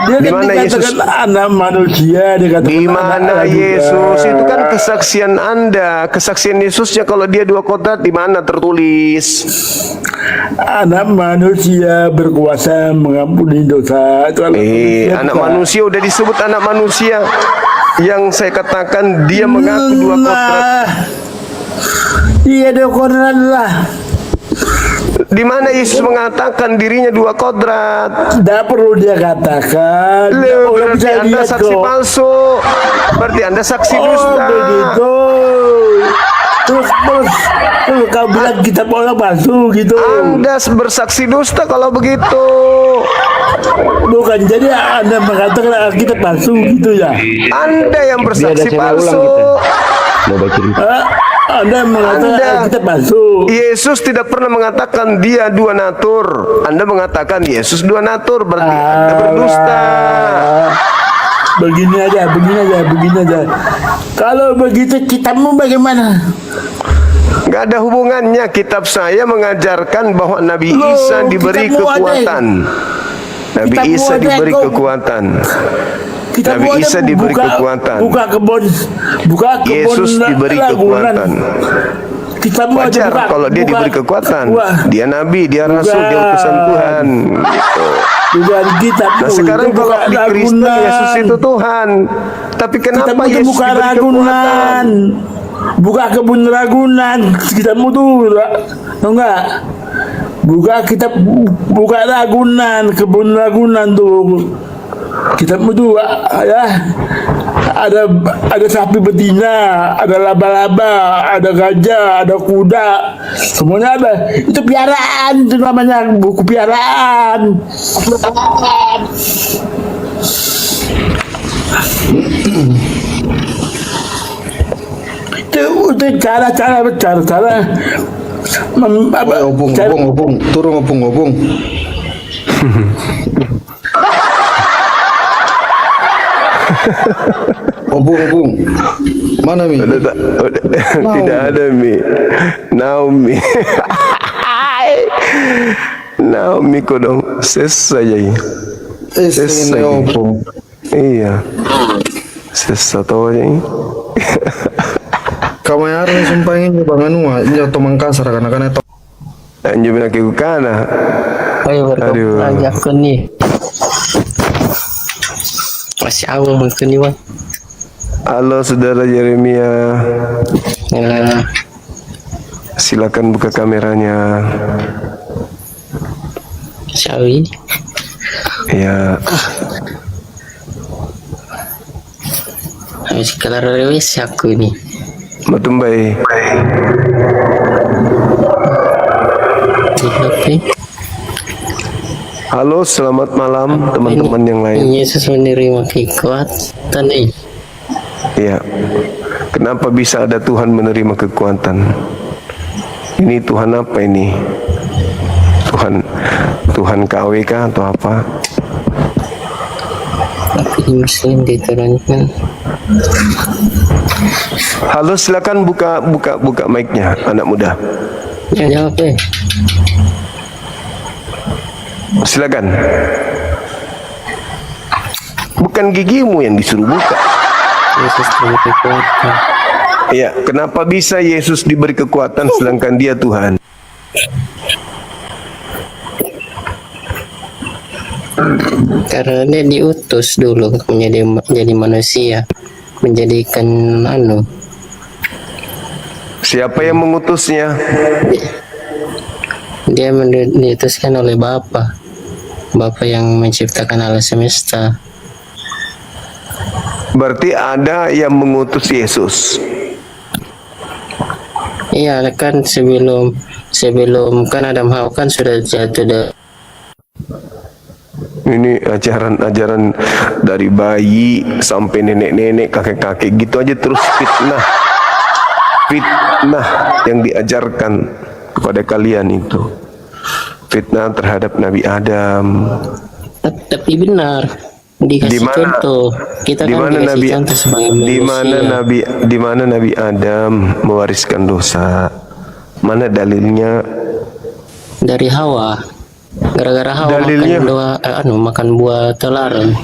K: Dia
A: Di
K: kan
A: mana Yesus?
K: dikatakan anak manusia, dikatakan
A: Di mana
K: anak
A: Yesus?
K: juga.
A: Itu kan kesaksian Anda. Kesaksian Yesusnya kalau dia 2 kodrat di mana tertulis?
K: Anak manusia berkuasa mengampuni dosa. Itu
A: Anak manusia udah disebut anak manusia. Yang saya katakan dia mengaku 2 kodrat.
K: Iya 2 kodrat lah.
A: Di mana Yesus mengatakan dirinya 2 kodrat?
K: Tidak perlu dia katakan.
A: Berarti Anda saksi palsu. Berarti Anda saksi dusta.
K: Begitu. Terus kau bilang kita orang palsu gitu.
A: Anda bersaksi dusta kalau begitu.
K: Bukan, jadi Anda mengatakan kita palsu gitu ya.
A: Anda yang bersaksi palsu.
K: Anda mengatakan kita palsu.
A: Yesus tidak pernah mengatakan dia 2 natur. Anda mengatakan Yesus 2 natur, berarti Anda berdusta.
K: Begini aja. Kalau begitu kitabmu bagaimana?
A: Gak ada hubungannya. Kitab saya mengajarkan bahwa Nabi Isa diberi kekuatan. Nabi Isa diberi kekuatan. Nabi Isa diberi kekuatan.
K: Buka kebun
A: Yesus diberi
K: Ragunan.
A: kekuatan.
K: kita mau aja
A: Wajar kalau dia diberi kekuatan. Dia nabi, dia rasul, dia utusan Tuhan. Gitu.
K: Bukan kitab.
A: Nah sekarang kalau di Kristen Yesus itu Tuhan. Tapi kenapa Yesus
K: buka
A: diberi
K: Ragunan? Buka kebun Ragunan. Kita mau tuh, enggak? Buka Ragunan, kebun Ragunan tuh. Kita mau tuh ya. Ada sapi betina, ada laba-laba, ada gajah, ada kuda, semuanya ada. Itu piaraan, itu namanya buku piaraan. Itu cara
D: Opung, turun opung. Opung. Mana Mi?
A: Tidak ada Mi. Naomi. Naomi kok dong. Ses saja ini. Ses saja.
D: Opung.
A: Iya. Ses satu aja ini.
D: Kamu yang harus sumpah ini bangan wah, ini atau mangkasar karena itu.
A: Anjir nak ke kana.
L: Ayo berdoa aja ke nih. Masih awal mungkin nih bang.
A: Halo saudara Yeremia.
L: Ya.
A: Silakan buka kameranya.
L: Siapa ini?
A: Ya.
L: Habis kelar rewes aku ini.
A: Matumbai. Halo, selamat malam teman-teman yang lain.
L: Yesus menerima kekuatan ini.
A: Iya. Kenapa bisa ada Tuhan menerima kekuatan? Ini Tuhan apa ini? Tuhan KWK atau apa?
L: Tapi Muslim diturunkan.
A: Halo, silakan buka mic-nya, anak muda.
L: Ya jawab deh.
A: Silakan. Bukan gigimu yang disuruh buka.
L: Yesus diberi kekuatan.
A: Iya, kenapa bisa Yesus diberi kekuatan sedangkan dia Tuhan?
L: Karena dia diutus dulu menjadi manusia, menjadikan
A: Siapa yang mengutusnya?
L: Dia diutuskan oleh Bapa yang menciptakan alam semesta.
A: Berarti ada yang mengutus Yesus.
L: Iya kan sebelum kan Adam Hawa kan sudah jatuh
A: Ini ajaran dari bayi sampai nenek-nenek, kakek-kakek gitu aja terus fitnah yang diajarkan kepada kalian itu. Fitnah terhadap Nabi Adam.
L: Tapi benar dikasih contoh. Kita kan dikasih contoh sebagai manusia.
A: Di mana Nabi Adam mewariskan dosa? Mana dalilnya?
L: Dari Hawa. Gara-gara Hawa
A: dalilnya
L: makan buah terlarang.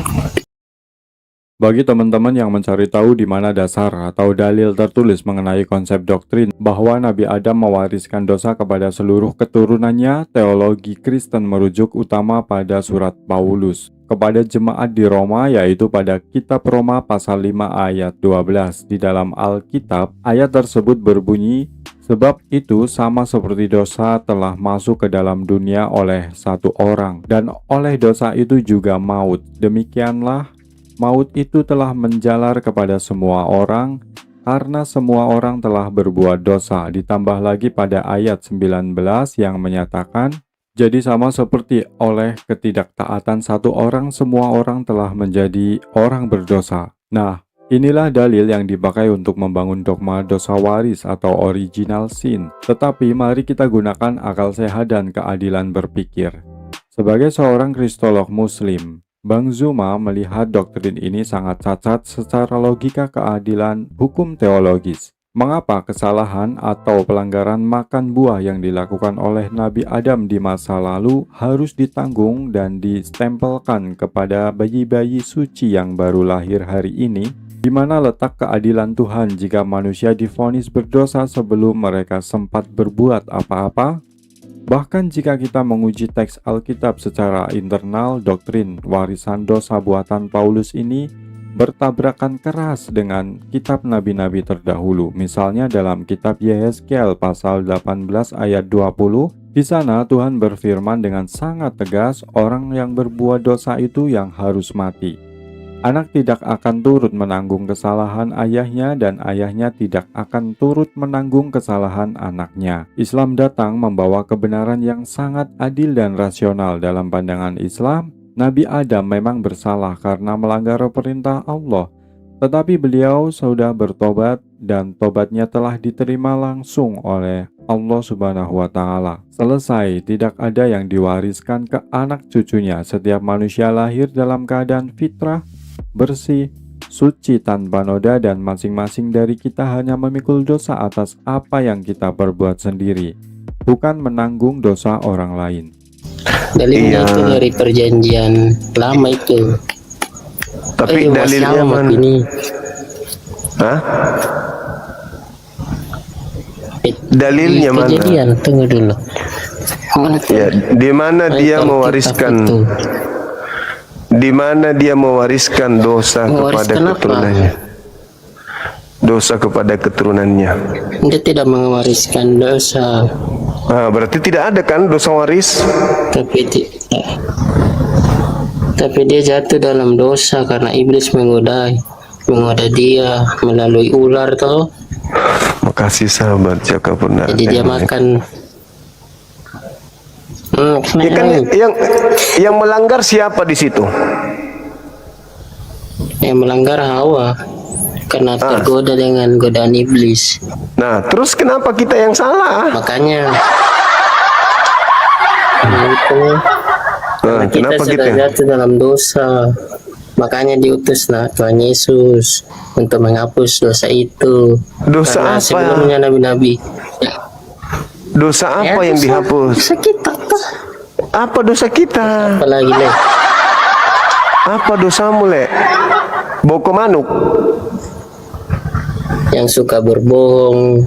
F: Bagi teman-teman yang mencari tahu di mana dasar atau dalil tertulis mengenai konsep doktrin bahwa Nabi Adam mewariskan dosa kepada seluruh keturunannya, teologi Kristen merujuk utama pada surat Paulus kepada jemaat di Roma, yaitu pada kitab Roma pasal 5 ayat 12. Di dalam Alkitab, ayat tersebut berbunyi, sebab itu sama seperti dosa telah masuk ke dalam dunia oleh satu orang, dan oleh dosa itu juga maut. Demikianlah maut itu telah menjalar kepada semua orang, karena semua orang telah berbuat dosa. Ditambah lagi pada ayat 19 yang menyatakan, jadi sama seperti oleh ketidaktaatan satu orang, semua orang telah menjadi orang berdosa. Nah, inilah dalil yang dipakai untuk membangun dogma dosa waris atau original sin. Tetapi mari kita gunakan akal sehat dan keadilan berpikir. Sebagai seorang kristolog muslim, Bang Zuma melihat doktrin ini sangat cacat secara logika keadilan hukum teologis. Mengapa kesalahan atau pelanggaran makan buah yang dilakukan oleh Nabi Adam di masa lalu harus ditanggung dan distempelkan kepada bayi-bayi suci yang baru lahir hari ini? Di mana letak keadilan Tuhan jika manusia divonis berdosa sebelum mereka sempat berbuat apa-apa? Bahkan jika kita menguji teks Alkitab secara internal, doktrin warisan dosa buatan Paulus ini bertabrakan keras dengan kitab nabi-nabi terdahulu. Misalnya dalam kitab Yehezkiel pasal 18 ayat 20, di sana Tuhan berfirman dengan sangat tegas, orang yang berbuat dosa itu yang harus mati. Anak tidak akan turut menanggung kesalahan ayahnya dan ayahnya tidak akan turut menanggung kesalahan anaknya. Islam datang membawa kebenaran yang sangat adil dan rasional. Dalam pandangan Islam, Nabi Adam memang bersalah karena melanggar perintah Allah, tetapi beliau sudah bertobat dan tobatnya telah diterima langsung oleh Allah Subhanahu wa Ta'ala. Selesai, tidak ada yang diwariskan ke anak cucunya. Setiap manusia lahir dalam keadaan fitrah, bersih, suci tanpa noda, dan masing-masing dari kita hanya memikul dosa atas apa yang kita perbuat sendiri, bukan menanggung dosa orang lain.
L: Dalilnya itu dari perjanjian lama itu.
A: Tapi dalilnya mana?
L: Ini.
A: Hah? Dalilnya mana?
L: Kejadian, tunggu dulu.
A: Ya, di mana dia mewariskan? Di mana dia mewariskan dosa kepada keturunannya? Dosa kepada keturunannya.
L: Dia tidak mewariskan dosa.
A: Berarti tidak ada kan dosa waris?
L: Tapi dia jatuh dalam dosa karena iblis menggoda dia melalui ular toh.
A: Makasih sahabat Jaka pernah.
L: Jadi dia makan.
A: Ya kan yang melanggar siapa di situ?
L: Yang melanggar Hawa karena tergoda dengan godaan iblis.
A: Nah, terus kenapa kita yang salah?
L: Makanya karena kita sudah jatuh dalam dosa, makanya diutuslah Tuhan Yesus untuk menghapus dosa itu.
A: Dosa
L: karena
A: apa?
L: Sebelumnya nabi-nabi.
A: Dosa apa yang dihapus?
L: Dosa kita.
A: Apa dosa kita?
L: Apalagi Le?
A: Apa dosamu Le? Boko manuk?
L: Yang suka berbohong,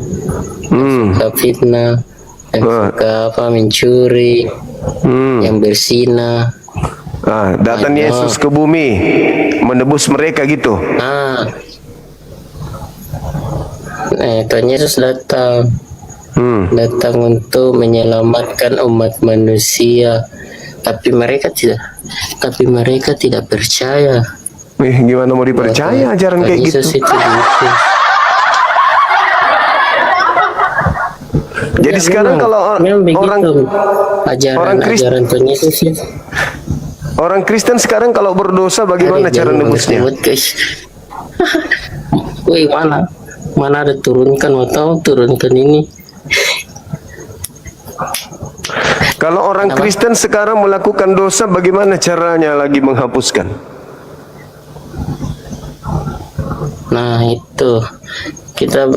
L: suka fitnah, yang suka mencuri, yang berzina.
A: Datang Yesus ke bumi menebus mereka gitu.
L: Tuhan Yesus datang untuk menyelamatkan umat manusia, tapi mereka tidak percaya.
A: Gimana mau dipercaya ajaran kayak gitu? Jadi sekarang kalau orang Kristen sekarang kalau berdosa bagaimana cara nebusnya?
L: Woi, mana ada turunkan ini?
A: Kalau orang Kristen sekarang melakukan dosa, bagaimana caranya lagi menghapuskan?
L: Nah itu kita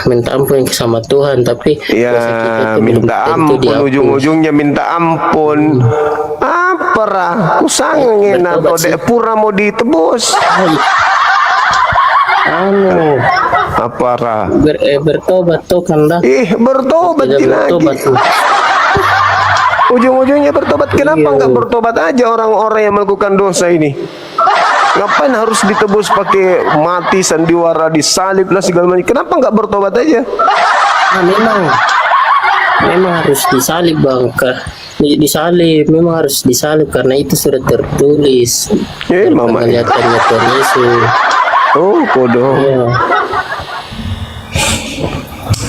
L: minta ampun sama Tuhan, tapi
A: ya minta ampun, ujung-ujungnya minta ampun. Apa kusangin atau pura mau ditebus? Apa
L: bertobat tuh kan dah.
A: Bertobat lagi. Ujung-ujungnya bertobat. Kenapa nggak bertobat aja orang-orang yang melakukan dosa ini? Ngapain harus ditebus pakai mati, sandiwara, disalib lah segala macam? Kenapa nggak bertobat aja?
L: Memang harus disalib bang. Memang harus disalib karena itu sudah tertulis.
A: Mama.
L: Penglihatannya Tuhan Yesus.
A: Bodoh. Ya.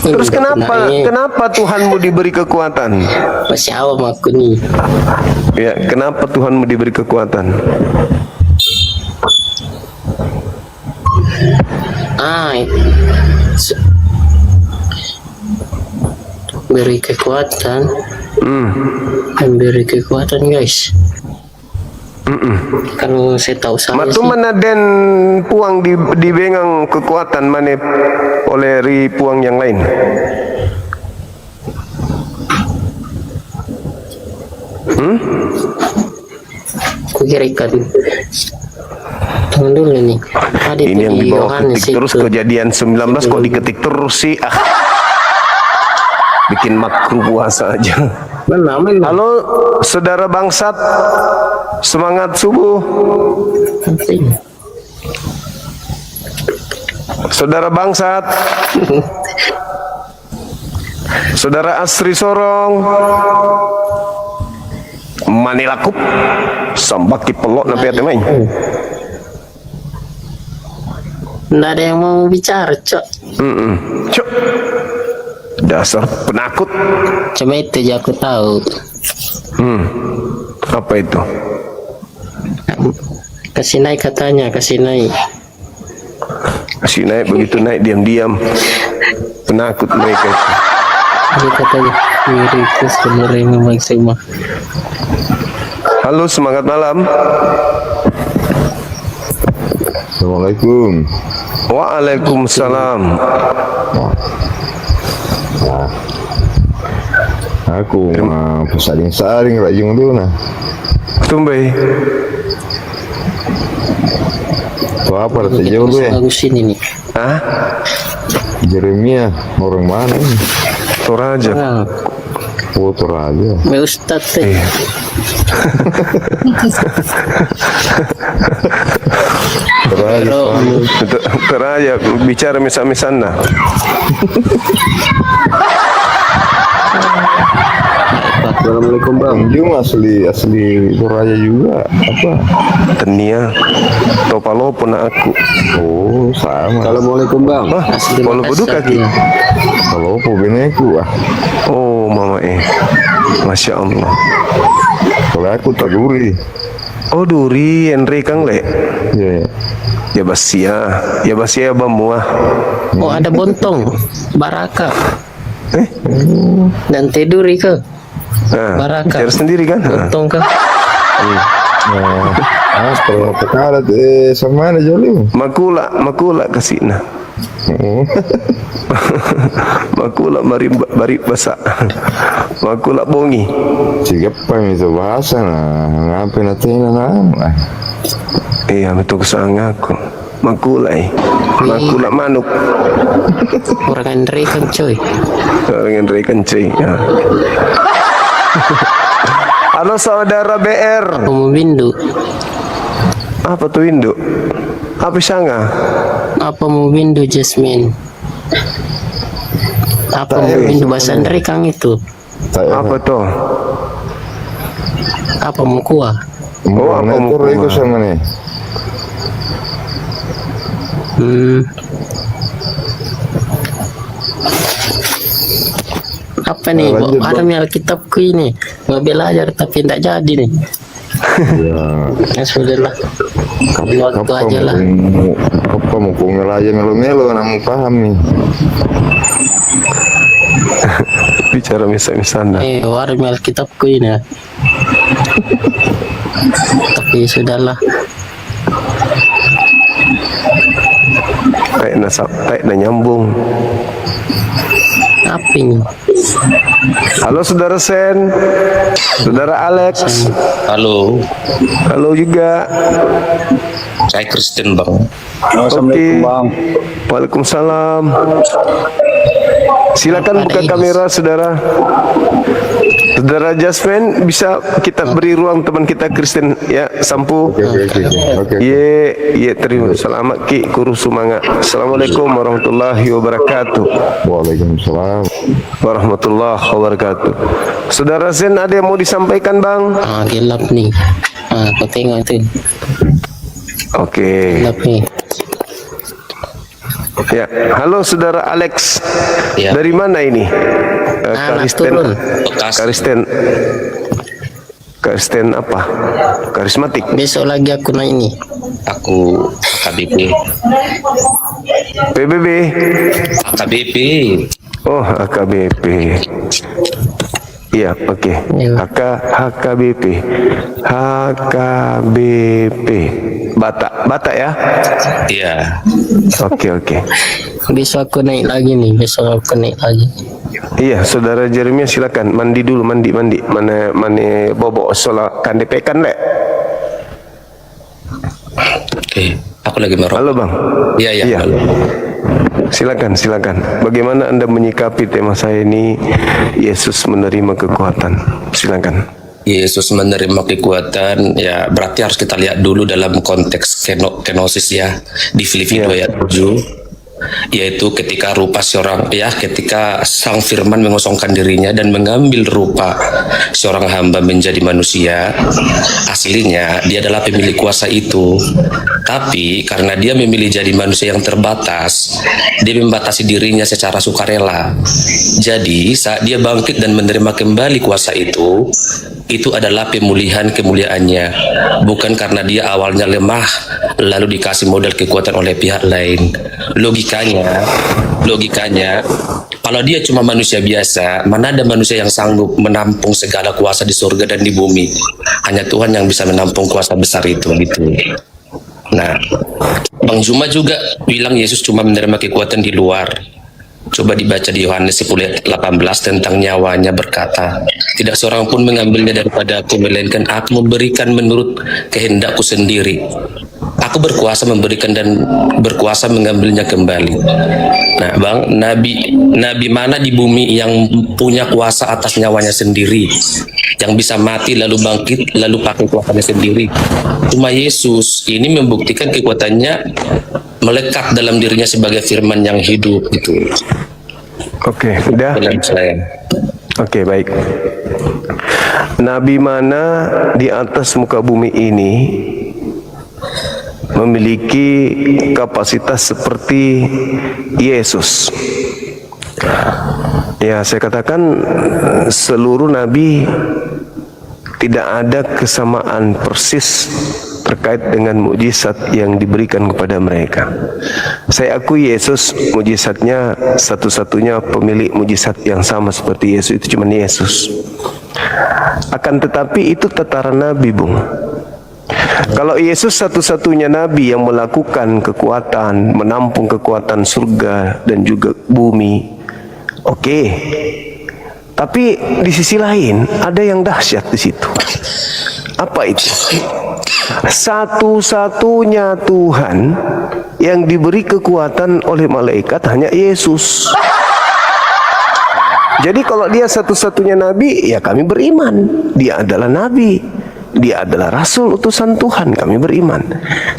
A: Terus kenapa Tuhanmu diberi kekuatan?
L: Masih awam aku nih.
A: Ya, kenapa Tuhanmu diberi kekuatan?
L: Beri kekuatan. Beri kekuatan guys. Kalau saya tahu saya
A: Matu mana den puang di bengang kekuatan mana oleh ri puang yang lain.
L: Kukira ikan Tunggu dulu nih. Ada
A: Ini yang
L: di
A: dibawa
L: Yohanes
A: ketik terus
L: itu.
A: kejadian 19 kok diketik terus sih. Bikin makruh puasa aja.
L: Mana?
A: Halo saudara bangsat, semangat subuh. Saudara bangsat, saudara Asri Sorong, Manilakup, sambaki pelok nabi atemai.
L: Nggak ada yang mau bicara, Cok.
A: Cok, dasar penakut.
L: Cuma itu aja aku tahu.
A: Apa itu?
L: Kasih naik katanya, kasih naik.
A: Kasih naik, begitu naik diam-diam. Penakut mereka itu.
L: Dia katanya, diriku sebenarnya memang semua.
A: Halo, semangat malam.
M: Assalamualaikum.
A: Waalaikumsalam.
M: Aku saling-saling rajung dulu nah.
A: Tumbai.
M: Tuh apa sejauh dulu ya?
L: Bagus ini nih.
A: Hah?
M: Jeremia orang mana ini?
A: Toraja.
M: Oh Toraja.
L: Ustadz teh.
A: Toraja bicara misal-misan nah.
M: Assalamualaikum Bang. Jum asli Toraja juga. Apa?
A: Tenia. Topalopo na aku.
M: Oh sama.
D: Assalamualaikum Bang.
A: Kalau boduk kaki.
M: Kalau beneku ah.
A: Oh mama Masya Allah.
M: Kalau aku tak duri.
A: Oh duri Henry Kang Le.
M: Ya.
A: Ya basia bamua.
L: Oh ada bontong, baraka. Dan tiduri ke? Baraka.
A: Bicara sendiri kan?
L: Bontong ke?
M: Kalau pekarat sama mana jauh?
A: Makula kasih nah. Makula bari basa. Makula bongi.
M: Siapa yang bisa bahasa nah? Ngapain nah?
A: Iya betul kesang aku. Makula Makula manuk.
L: Orang Andre kan coy.
A: Orang Andre kan coy. Ya. Halo saudara BR.
L: Kamu windu.
A: Apa tuh windu? Apa sanga?
L: Apa mau windu Jasmine? Apa mau windu bahasa Andre Kang itu?
A: Apa tuh?
L: Apa mau kuah?
A: Oh apa mau
M: kuah? Sama nih.
L: Apa nih? Ada nih Alkitabku ini. Mau belajar tapi tidak jadi nih. Ya sudah lah. Waktu aja lah.
M: Apa mau ngelaja melo-melo namun paham nih.
A: Bicara misal-misalnya.
L: Ada nih Alkitabku ini. Tapi sudahlah.
A: Kayak nyambung.
L: Apa ini?
A: Halo saudara Sen, saudara Alex.
N: Halo.
A: Halo juga.
N: Saya Kristen Bang.
A: Assalamualaikum Bang. Waalaikumsalam. Silakan buka kamera saudara. Saudara Jasmine, bisa kita beri ruang teman kita Kristen ya, sampu.
M: Oke.
A: Ye, terima. Selamat ki kuru sumanga. Assalamualaikum warahmatullahi wabarakatuh.
M: Waalaikumsalam
A: warahmatullahi wabarakatuh. Saudara Zen, ada yang mau disampaikan Bang?
L: Gelap nih. Kau tengok itu.
A: Oke.
L: Gelap nih.
A: Ya, halo saudara Alex.
N: Ya.
A: Dari mana ini? Kristen apa? Karismatik.
L: Besok lagi aku naik ini.
N: Aku AKBP.
A: PBB.
N: AKBP.
A: Oh, AKBP. Iya, oke. HKBP. HKBP. Batak ya?
N: Iya.
A: Oke.
L: Besok aku naik lagi nih.
A: Iya, saudara Jeremia silakan mandi dulu, mandi. Mana bobo sola kandepekan le.
N: Aku lagi merokok.
A: Halo Bang.
N: Iya. Halo.
A: Silakan. Bagaimana Anda menyikapi tema saya ini, Yesus menerima kekuatan? Silakan.
N: Yesus menerima kekuatan, ya berarti harus kita lihat dulu dalam konteks kenosis ya, di Filipi 2 ayat 7, yaitu ketika ketika sang firman mengosongkan dirinya dan mengambil rupa seorang hamba menjadi manusia. Aslinya dia adalah pemilik kuasa itu, tapi karena dia memilih jadi manusia yang terbatas, dia membatasi dirinya secara sukarela. Jadi saat dia bangkit dan menerima kembali kuasa itu adalah pemulihan kemuliaannya, bukan karena dia awalnya lemah lalu dikasih modal kekuatan oleh pihak lain. Logikanya, kalau dia cuma manusia biasa, mana ada manusia yang sanggup menampung segala kuasa di surga dan di bumi? Hanya Tuhan yang bisa menampung kuasa besar itu, gitu. Nah, Bang Juma juga bilang Yesus cuma menerima kekuatan di luar. Coba dibaca di Yohanes 10:18 tentang nyawanya, berkata, tidak seorang pun mengambilnya daripada aku, melainkan aku memberikan menurut kehendakku sendiri. Aku berkuasa memberikan dan berkuasa mengambilnya kembali. Nah Bang, nabi mana di bumi yang punya kuasa atas nyawanya sendiri, yang bisa mati lalu bangkit lalu pakai kuasanya sendiri? Cuma Yesus. Ini membuktikan kekuatannya melekat dalam dirinya sebagai firman yang hidup gitu.
A: Oke, udah. Oke, baik. Nabi mana di atas muka bumi ini memiliki kapasitas seperti Yesus? Ya, saya katakan seluruh nabi tidak ada kesamaan persis terkait dengan mukjizat yang diberikan kepada mereka. Saya akui Yesus mukjizatnya satu-satunya pemilik mukjizat yang sama seperti Yesus itu cuma Yesus. Akan tetapi itu tataran nabi, Bung. Kalau Yesus satu-satunya nabi yang melakukan kekuatan, menampung kekuatan surga dan juga bumi, oke. Tapi di sisi lain ada yang dahsyat di situ. Apa itu? Satu-satunya Tuhan yang diberi kekuatan oleh malaikat hanya Yesus. Jadi kalau dia satu-satunya nabi, ya kami beriman. Dia adalah nabi, dia adalah rasul utusan Tuhan, kami beriman.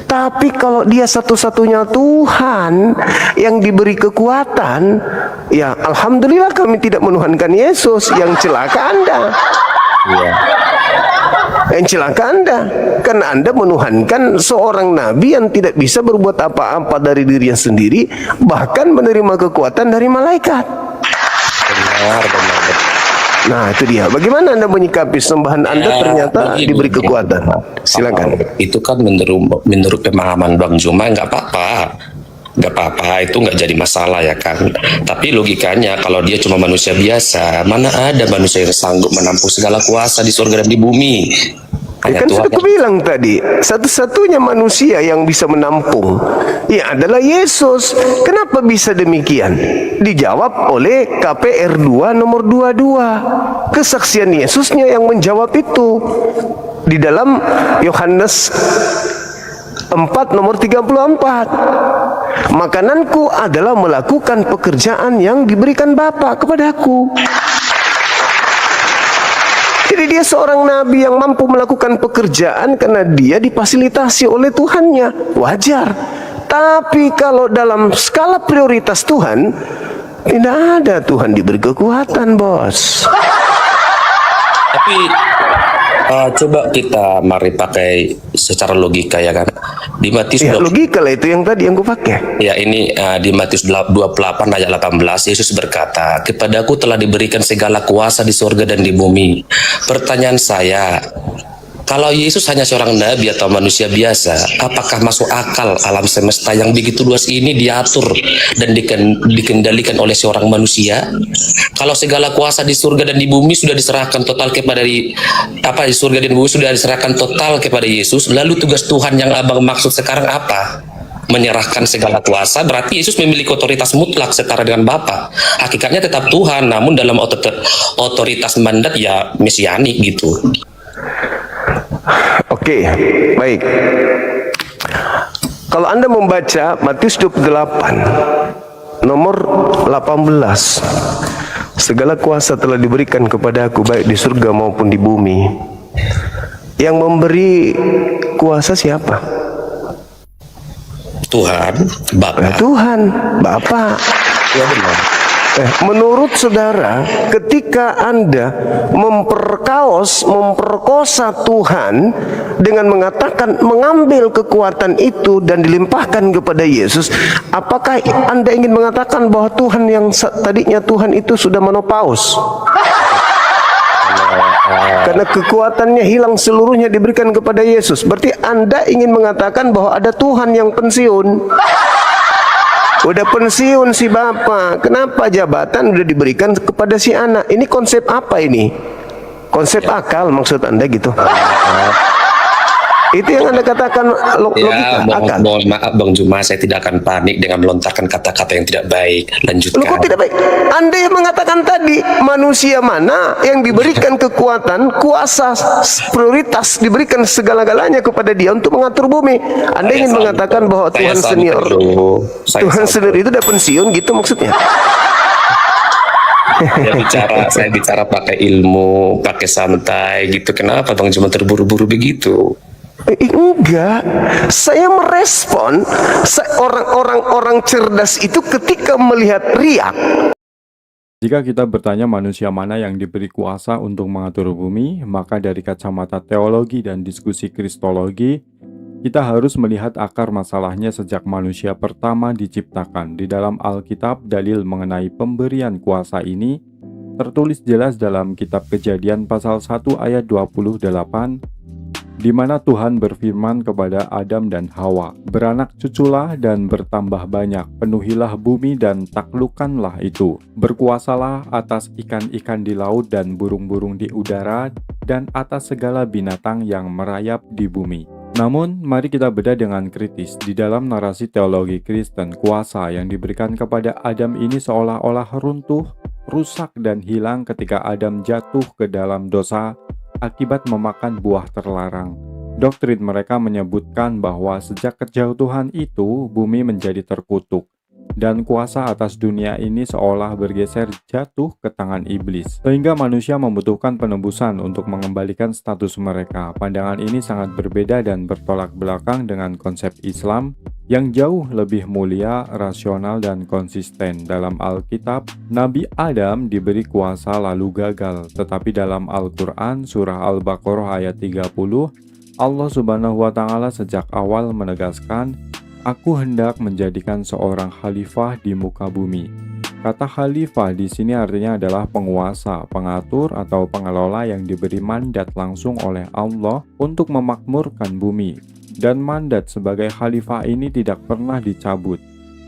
A: Tapi kalau dia satu-satunya Tuhan yang diberi kekuatan, ya alhamdulillah kami tidak menuhankan Yesus. Yang celaka Anda. Yang celaka Anda, karena Anda menuhankan seorang nabi yang tidak bisa berbuat apa-apa dari dirinya sendiri, bahkan menerima kekuatan dari malaikat. Benar. Nah itu dia. Bagaimana Anda menyikapi sembahan Anda ternyata diberi kekuatan? Silakan.
N: Itu kan menurut pemahaman Bang Juma nggak apa-apa, itu nggak jadi masalah ya kan. Tapi logikanya kalau dia cuma manusia biasa, mana ada manusia yang sanggup menampung segala kuasa di surga dan di bumi?
A: Ya kan sudah kubilang tadi, satu-satunya manusia yang bisa menampung ya adalah Yesus. Kenapa bisa demikian? Dijawab oleh KPR 2 nomor 22. Kesaksian Yesusnya yang menjawab itu di dalam Yohanes 4 nomor 34. Makananku adalah melakukan pekerjaan yang diberikan Bapa kepadaku. Jadi dia seorang nabi yang mampu melakukan pekerjaan karena dia difasilitasi oleh Tuhannya. Wajar. Tapi kalau dalam skala prioritas Tuhan, tidak ada Tuhan diberi kekuatan, bos.
N: Tapi coba kita mari pakai secara logika ya kan. Di Matius
A: logika lah itu yang tadi yang gue pakai.
N: Ya ini di Matius 28 ayat 18 Yesus berkata, kepadaku telah diberikan segala kuasa di surga dan di bumi. Pertanyaan saya, kalau Yesus hanya seorang nabi atau manusia biasa, apakah masuk akal alam semesta yang begitu luas ini diatur dan dikendalikan oleh seorang manusia? Kalau segala kuasa di surga dan di bumi sudah diserahkan total kepada di surga dan bumi sudah diserahkan total kepada Yesus, lalu tugas Tuhan yang abang maksud sekarang apa? Menyerahkan segala kuasa, berarti Yesus memiliki otoritas mutlak setara dengan Bapa. Hakikatnya tetap Tuhan, namun dalam otoritas mandat ya mesianik gitu.
A: Oke, baik. Kalau Anda membaca Matius 28 nomor 18, segala kuasa telah diberikan kepada aku baik di surga maupun di bumi. Yang memberi kuasa siapa?
N: Tuhan, Bapa.
A: Tuhan, Bapa.
N: Ya benar.
A: Menurut saudara, ketika Anda memperkosa Tuhan dengan mengatakan mengambil kekuatan itu dan dilimpahkan kepada Yesus, apakah Anda ingin mengatakan bahwa Tuhan yang tadinya Tuhan itu sudah menopause? Karena kekuatannya hilang seluruhnya diberikan kepada Yesus. Berarti Anda ingin mengatakan bahwa ada Tuhan yang pensiun. Udah pensiun si bapak, kenapa jabatan udah diberikan kepada si anak? Ini konsep apa ini? Konsep akal maksud Anda gitu? Itu yang Anda katakan logika, akal.
N: Mohon maaf Bang Juma, saya tidak akan panik dengan melontarkan kata-kata yang tidak baik. Lanjutkan.
A: Loh, kok tidak baik? Anda yang mengatakan tadi, manusia mana yang diberikan kekuatan, kuasa, prioritas, diberikan segala-galanya kepada dia untuk mengatur bumi. Anda ingin mengatakan bahwa Tuhan senior, Tuhan senior itu udah pensiun gitu maksudnya?
N: Saya bicara pakai ilmu, pakai santai gitu. Kenapa Bang Juma terburu-buru begitu?
A: Enggak, saya merespon orang-orang cerdas itu ketika melihat riak.
F: Jika kita bertanya manusia mana yang diberi kuasa untuk mengatur bumi, maka dari kacamata teologi dan diskusi kristologi, kita harus melihat akar masalahnya sejak manusia pertama diciptakan. Di dalam Alkitab, dalil mengenai pemberian kuasa ini tertulis jelas dalam kitab Kejadian pasal 1 ayat 28, di mana Tuhan berfirman kepada Adam dan Hawa, "Beranak cuculah dan bertambah banyak, penuhilah bumi dan taklukkanlah itu. Berkuasalah atas ikan-ikan di laut dan burung-burung di udara, dan atas segala binatang yang merayap di bumi." Namun, mari kita bedah dengan kritis. Di dalam narasi teologi Kristen, kuasa yang diberikan kepada Adam ini seolah-olah runtuh, rusak dan hilang ketika Adam jatuh ke dalam dosa akibat memakan buah terlarang. Doktrin mereka menyebutkan bahwa sejak kejatuhan itu, bumi menjadi terkutuk, dan kuasa atas dunia ini seolah bergeser jatuh ke tangan iblis, sehingga manusia membutuhkan penebusan untuk mengembalikan status mereka. Pandangan ini sangat berbeda dan bertolak belakang dengan konsep Islam yang jauh lebih mulia, rasional, dan konsisten. Dalam Alkitab, Nabi Adam diberi kuasa lalu gagal, tetapi dalam Al-Quran, surah Al-Baqarah ayat 30, Allah Subhanahu wa Ta'ala sejak awal menegaskan, "Aku hendak menjadikan seorang khalifah di muka bumi." Kata khalifah di sini artinya adalah penguasa, pengatur, atau pengelola yang diberi mandat langsung oleh Allah untuk memakmurkan bumi. Dan mandat sebagai khalifah ini tidak pernah dicabut.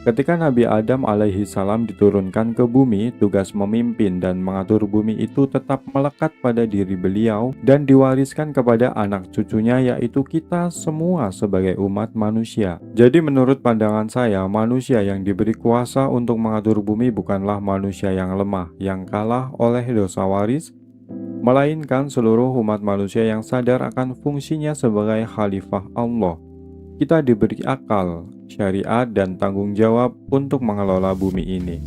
F: Ketika Nabi Adam alaihi salam diturunkan ke bumi, tugas memimpin dan mengatur bumi itu tetap melekat pada diri beliau dan diwariskan kepada anak cucunya, yaitu kita semua sebagai umat manusia. Jadi menurut pandangan saya, manusia yang diberi kuasa untuk mengatur bumi bukanlah manusia yang lemah, yang kalah oleh dosa waris, melainkan seluruh umat manusia yang sadar akan fungsinya sebagai khalifah Allah. Kita diberi akal, syariat, dan tanggung jawab untuk mengelola bumi ini.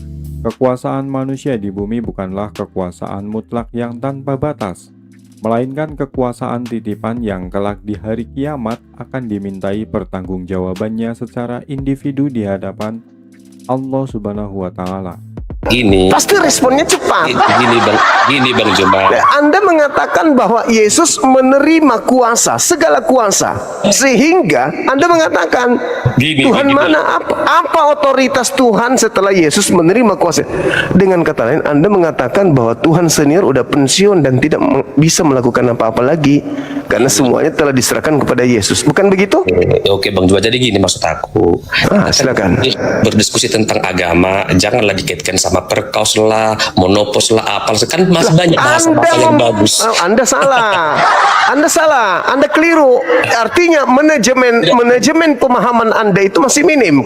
F: Kekuasaan manusia di bumi bukanlah kekuasaan mutlak yang tanpa batas, melainkan kekuasaan titipan yang kelak di hari kiamat akan dimintai pertanggungjawabannya secara individu di hadapan Allah Subhanahu wa Ta'ala.
N: Gini,
A: pasti responnya cepat.
N: Gini bang Juma.
A: Anda mengatakan bahwa Yesus menerima kuasa, segala kuasa, sehingga Anda mengatakan Tuhan mana, apa otoritas Tuhan setelah Yesus menerima kuasa? Dengan kata lain, Anda mengatakan bahwa Tuhan senior udah pensiun dan tidak bisa melakukan apa-apa lagi karena semuanya telah diserahkan kepada Yesus, bukan begitu?
N: Oke bang Juma, jadi gini maksud aku.
A: Silakan.
N: Berdiskusi tentang agama, janganlah dikaitkan sama perkaus lah, monopos lah, apal. Kan masih banyak bahasa-bahasa yang bagus.
A: Anda salah. Anda salah. Anda keliru. Artinya manajemen pemahaman Anda itu masih minim.